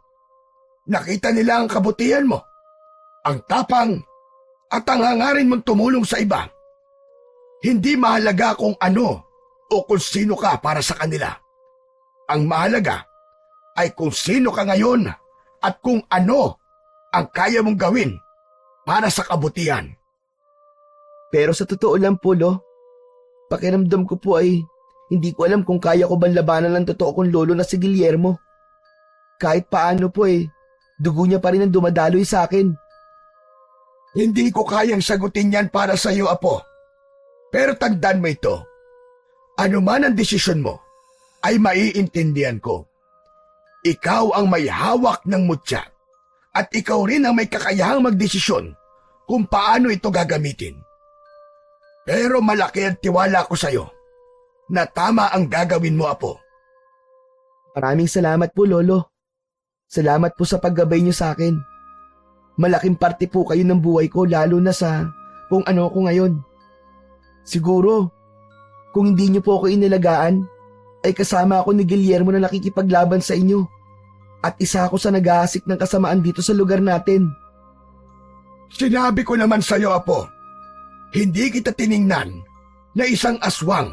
Nakita nila ang kabutihan mo, ang tapang at ang hangarin mong tumulong sa iba. Hindi mahalaga kung ano o kung sino ka para sa kanila. Ang mahalaga ay kung sino ka ngayon at kung ano ang kaya mong gawin para sa kabutihan. Pero sa totoo lang po, Lo, pakiramdam ko po ay hindi ko alam kung kaya ko bang labanan ng totoo kong lolo na si Guillermo. Kahit paano po dugo niya pa rin ang dumadaloy sa akin. Hindi ko kayang sagutin yan para sa iyo, Apo. Pero tandaan mo ito. Ano man ang desisyon mo, ay maiintindihan ko. Ikaw ang may hawak ng mutya at ikaw rin ang may kakayahang magdesisyon kung paano ito gagamitin. Pero malaki ang tiwala ko sa iyo na tama ang gagawin mo, Apo. Maraming salamat po, Lolo. Salamat po sa paggabay niyo sa akin. Malaking parte po kayo ng buhay ko, lalo na sa kung ano ko ngayon. Siguro, kung hindi niyo po ako inilagaan, ay kasama ako ni Guillermo na nakikipaglaban sa inyo. At isa ako sa nag-aasik ng kasamaan dito sa lugar natin. Sinabi ko naman sa'yo, Apo, hindi kita tiningnan na isang aswang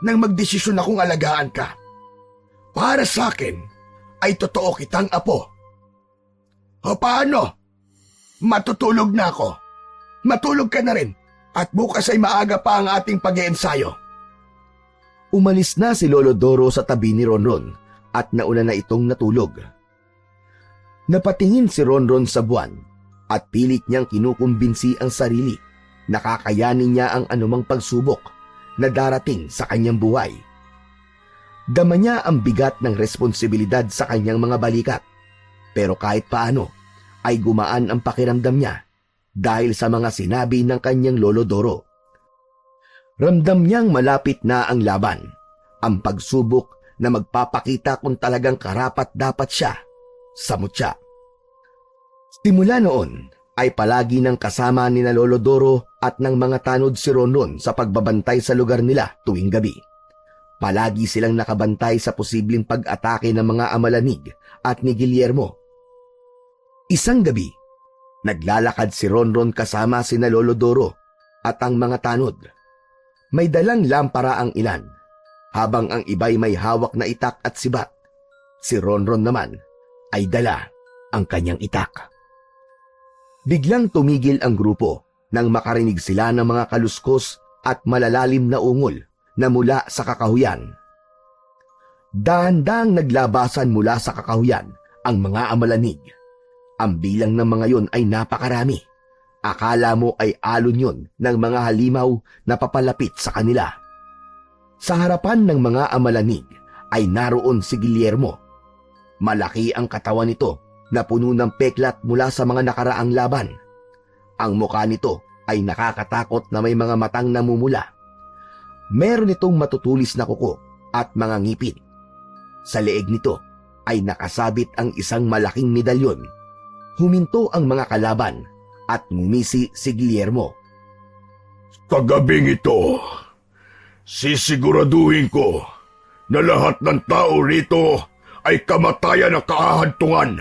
nang magdesisyon akong alagaan ka. Para sa akin, ay totoo kitang apo. O paano? Matutulog na ako. Matulog ka na rin at bukas ay maaga pa ang ating pag-iensayo. Umalis na si Lolo Doro sa tabi ni Ronron at nauna na itong natulog. Napatingin si Ronron sa buwan at pilit niyang kinukumbinsi ang sarili na kakayanin niya ang anumang pagsubok na darating sa kanyang buhay. Dama niya ang bigat ng responsibilidad sa kanyang mga balikat, pero kahit paano ay gumaan ang pakiramdam niya dahil sa mga sinabi ng kanyang Lolo Doro. Ramdam niyang malapit na ang laban, ang pagsubok na magpapakita kung talagang karapat-dapat siya sa mutya. Simula noon ay palagi nang kasama ni na Lolo Doro at ng mga tanod si Ronron sa pagbabantay sa lugar nila tuwing gabi. Palagi silang nakabantay sa posibleng pag-atake ng mga Amalanig at ni Guillermo. Isang gabi, naglalakad si Ronron kasama si na Lolo Doro at ang mga tanod. May dalang lampara ang ilan, habang ang iba'y may hawak na itak at sibat. Si Ronron naman ay dala ang kanyang itak. Biglang tumigil ang grupo nang makarinig sila ng mga kaluskos at malalalim na ungol na mula sa kakahuyan. Dahan-dahang naglabasan mula sa kakahuyan ang mga Amalanig. Ang bilang ng mga yon ay napakarami. Akala mo ay alon yun ng mga halimaw na papalapit sa kanila. Sa harapan ng mga Amalanig ay naroon si Guillermo. Malaki ang katawan nito na puno ng peklat mula sa mga nakaraang laban. Ang mukha nito ay nakakatakot na may mga matang namumula. Meron itong matutulis na kuko at mga ngipin. Sa leeg nito ay nakasabit ang isang malaking medalyon. Huminto ang mga kalaban at ngumisi si Guillermo. Sa gabing ito, sisiguraduhin ko na lahat ng tao rito ay kamatayan na kahahantungan.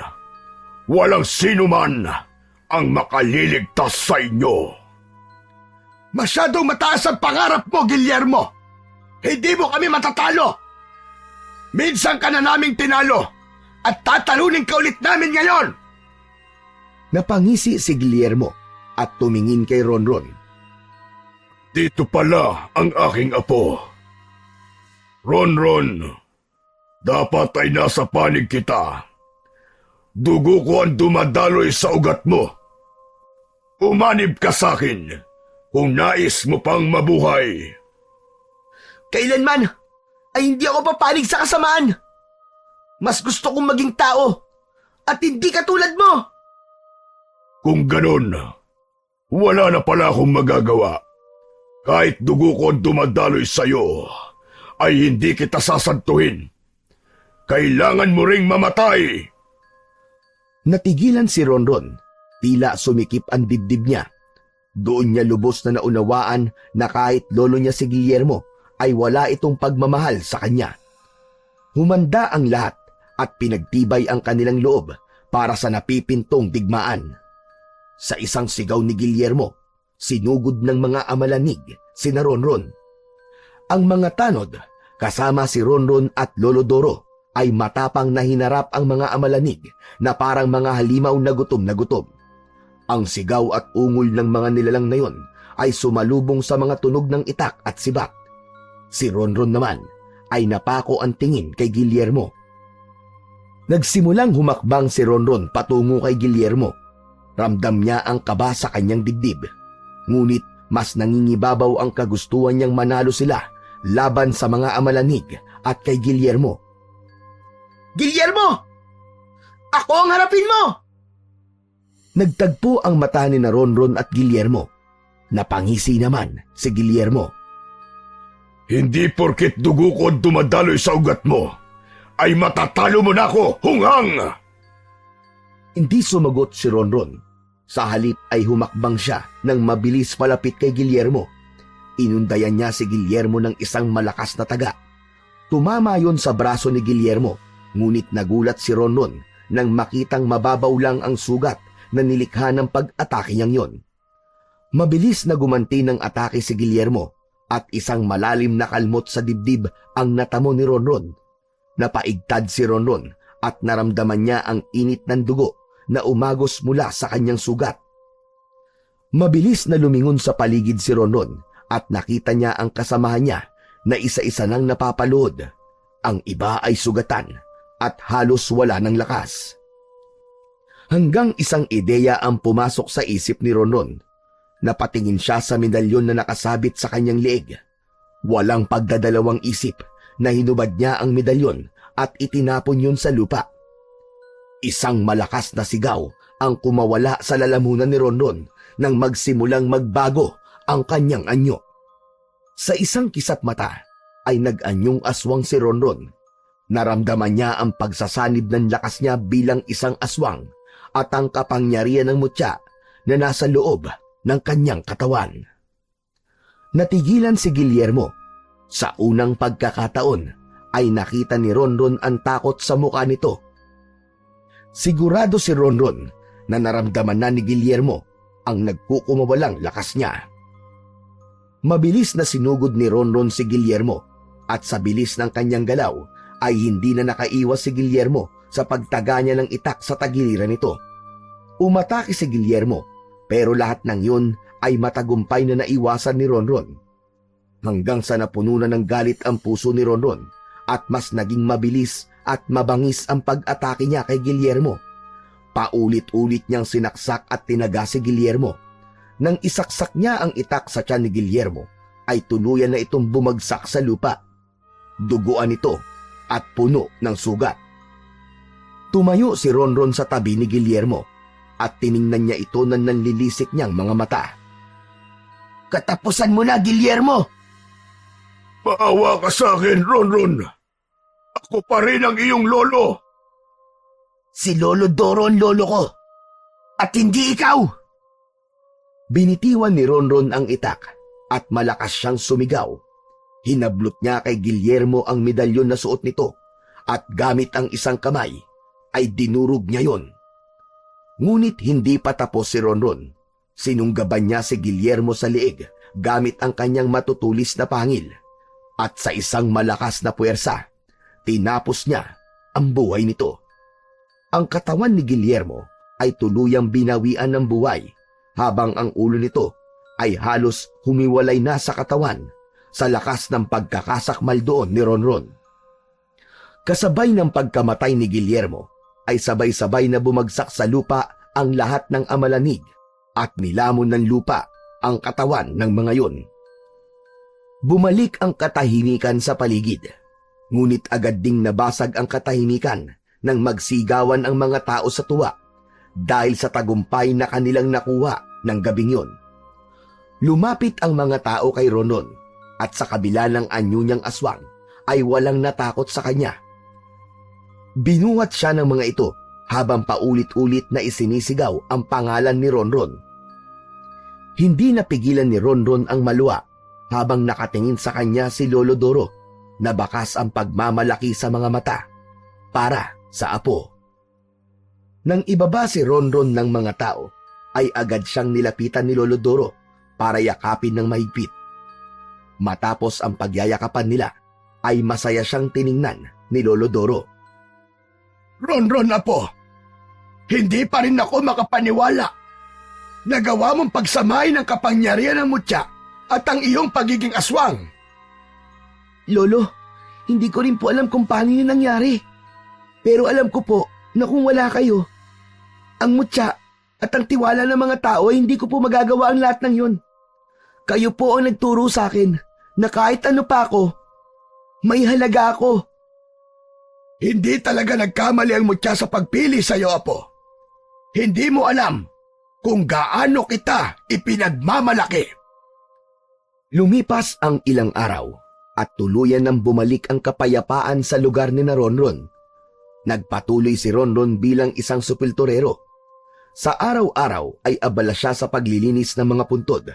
Walang sino man ang makaliligtas sa inyo. Masyadong mataas ang pangarap mo, Guillermo. Hindi mo kami matatalo. Minsan ka na naming tinalo at tatalunin ka ulit namin ngayon. Napangisi si Guillermo at tumingin kay Ronron. Dito pala ang aking apo. Ronron, dapat ay nasa panig kita. Dugo ko ang dumadaloy sa ugat mo. Umanib ka sa akin kung nais mo pang mabuhay. Kailanman ay hindi ako papanig sa kasamaan. Mas gusto kong maging tao at hindi katulad mo. Kung ganon, wala na pala akong magagawa. Kahit dugo ko ang dumadaloy sa'yo, ay hindi kita sasantuhin. Kailangan mo ring mamatay. Natigilan si Ronron, tila sumikip ang dibdib niya. Doon niya lubos na naunawaan na kahit lolo niya si Guillermo ay wala itong pagmamahal sa kanya. Humanda ang lahat at pinagtibay ang kanilang loob para sa napipintong digmaan. Sa isang sigaw ni Guillermo, sinugod ng mga Amalanig si na Ronron. Ang mga tanod, kasama si Ronron at Lolo Doro, ay matapang na hinarap ang mga Amalanig na parang mga halimaw na gutom na gutom. Ang sigaw at ungol ng mga nilalang na yon ay sumalubong sa mga tunog ng itak at sibat. Si Ronron naman ay napako ang tingin kay Guillermo. Nagsimulang humakbang si Ronron patungo kay Guillermo. Ramdam niya ang kaba sa kanyang dibdib. Ngunit mas nangingibabaw ang kagustuhan niyang manalo sila laban sa mga Amalanig at kay Guillermo. Guillermo! Ako ang harapin mo! Nagtagpo ang mata ni na Ronron at Guillermo. Napangisi naman si Guillermo. Hindi porket dugo ko dumadaloy sa ugat mo, ay matatalo mo na ako, hunghang! Hindi sumagot si Ronron. Sa halip ay humakbang siya nang mabilis palapit kay Guillermo. Inundayan niya si Guillermo ng isang malakas na taga. Tumama yon sa braso ni Guillermo, ngunit nagulat si Ronron nang makitang mababaw lang ang sugat na nilikha ng pag-atake niyang yon. Mabilis na gumanti ng atake si Guillermo at isang malalim na kalmot sa dibdib ang natamo ni Ronron. Napaigtad si Ronron at naramdaman niya ang init ng dugo na umagos mula sa kanyang sugat. Mabilis na lumingon sa paligid si Ronron at nakita niya ang kasamahan niya na isa-isa nang napapalood. Ang iba ay sugatan at halos wala ng lakas. Hanggang isang ideya ang pumasok sa isip ni Ronron. Napatingin siya sa medalyon na nakasabit sa kanyang leeg. Walang pagdadalawang isip na hinubad niya ang medalyon at itinapon yun sa lupa. Isang malakas na sigaw ang kumawala sa lalamunan ni Ronron nang magsimulang magbago ang kanyang anyo. Sa isang kisap mata ay nag-anyong aswang si Ronron. Naramdaman niya ang pagsasanib ng lakas niya bilang isang aswang at ang kapangyarihan ng mutya na nasa loob ng kanyang katawan. Natigilan si Guillermo. Sa unang pagkakataon ay nakita ni Ronron ang takot sa mukha nito. Sigurado si Ronron na naramdaman na ni Guillermo ang nagkukumawalang lakas niya. Mabilis na sinugod ni Ronron si Guillermo at sa bilis ng kanyang galaw ay hindi na nakaiwas si Guillermo sa pagtaga niya ng itak sa tagiliran nito. Umatake si Guillermo pero lahat ng yun ay matagumpay na naiwasan ni Ronron. Hanggang sa napuno na ng galit ang puso ni Ronron at mas naging mabilis at mabangis ang pag-atake niya kay Guillermo. Paulit-ulit niyang sinaksak at tinaga si Guillermo. Nang isaksak niya ang itak sa tiyan ni Guillermo, ay tuluyan na itong bumagsak sa lupa. Duguan ito at puno ng sugat. Tumayo si Ronron sa tabi ni Guillermo at tiningnan niya ito ng nanlilisik niyang mga mata. Katapusan mo na, Guillermo! Maawa ka sa akin, Ronron. Ako pa rin ang iyong lolo. Si Lolo Doro ang lolo ko. At hindi ikaw! Binitiwan ni Ronron ang itak at malakas siyang sumigaw. Hinablot niya kay Guillermo ang medalyon na suot nito at gamit ang isang kamay ay dinurog niya yon. Ngunit hindi pa tapos si Ronron. Sinunggaban niya si Guillermo sa liig gamit ang kanyang matutulis na pangil at sa isang malakas na puwersa, tinapos niya ang buhay nito. Ang katawan ni Guillermo ay tuluyang binawian ng buhay habang ang ulo nito ay halos humiwalay na sa katawan sa lakas ng pagkakasakmal doon ni Ronron. Kasabay ng pagkamatay ni Guillermo ay sabay-sabay na bumagsak sa lupa ang lahat ng amalanig at nilamon ng lupa ang katawan ng mga yon. Bumalik ang katahimikan sa paligid, ngunit agad ding nabasag ang katahimikan nang magsigawan ang mga tao sa tuwa dahil sa tagumpay na kanilang nakuha ng gabing yon. Lumapit ang mga tao kay Ronron at sa kabila ng anyo niyang aswang ay walang natakot sa kanya. Binuhat siya ng mga ito habang paulit-ulit na isinisigaw ang pangalan ni Ronron. Hindi napigilan ni Ronron ang maluwa habang nakatingin sa kanya si Lolo Doro na bakas ang pagmamalaki sa mga mata para sa apo. Nang ibaba si Ronron ng mga tao, ay agad siyang nilapitan ni Lolo Doro para yakapin ng mahigpit. Matapos ang pagyayakapan nila, ay masaya siyang tiningnan ni Lolo Doro. Ronron, apo, hindi pa rin ako makapaniwala. Nagawa mong pagsamahin ang kapangyarihan ng mutya at ang iyong pagiging aswang. Lolo, hindi ko rin po alam kung paano yun nangyari. Pero alam ko po na kung wala kayo, ang mutya at ang tiwala ng mga tao ay hindi ko po magagawa ang lahat ng yun. Kayo po ang nagturo sa akin na kahit ano pa ako, may halaga ako. Hindi talaga nagkamali ang mutya sa pagpili sa iyo, apo. Hindi mo alam kung gaano kita ipinagmamalaki. Lumipas ang ilang araw at tuluyan nang bumalik ang kapayapaan sa lugar ni na Ronron. Nagpatuloy si Ronron bilang isang supiltorero. Sa araw-araw ay abala siya sa paglilinis ng mga puntod,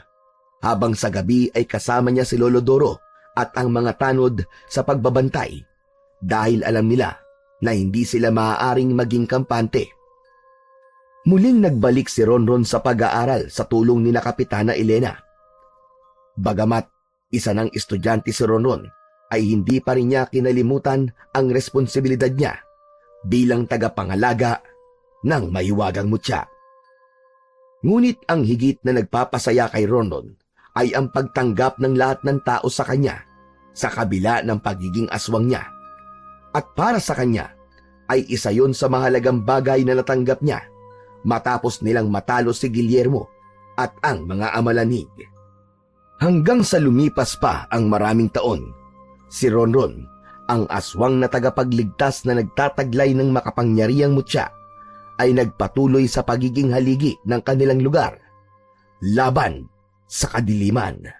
habang sa gabi ay kasama niya si Lolo Doro at ang mga tanod sa pagbabantay dahil alam nila na hindi sila maaaring maging kampante. Muling nagbalik si Ronron sa pag-aaral sa tulong ni na Kapitana Elena. Bagamat isa ng estudyante si Ronron, ay hindi pa rin niya kinalimutan ang responsibilidad niya bilang tagapangalaga ng mahiwagang mutya. Ngunit ang higit na nagpapasaya kay Ronron ay ang pagtanggap ng lahat ng tao sa kanya sa kabila ng pagiging aswang niya. At para sa kanya ay isa yon sa mahalagang bagay na natanggap niya matapos nilang matalo si Guillermo at ang mga Amalanig. Hanggang sa lumipas pa ang maraming taon, si Ronron, ang aswang na tagapagligtas na nagtataglay ng makapangyarihang mutya, ay nagpatuloy sa pagiging haligi ng kanilang lugar laban sa kadiliman.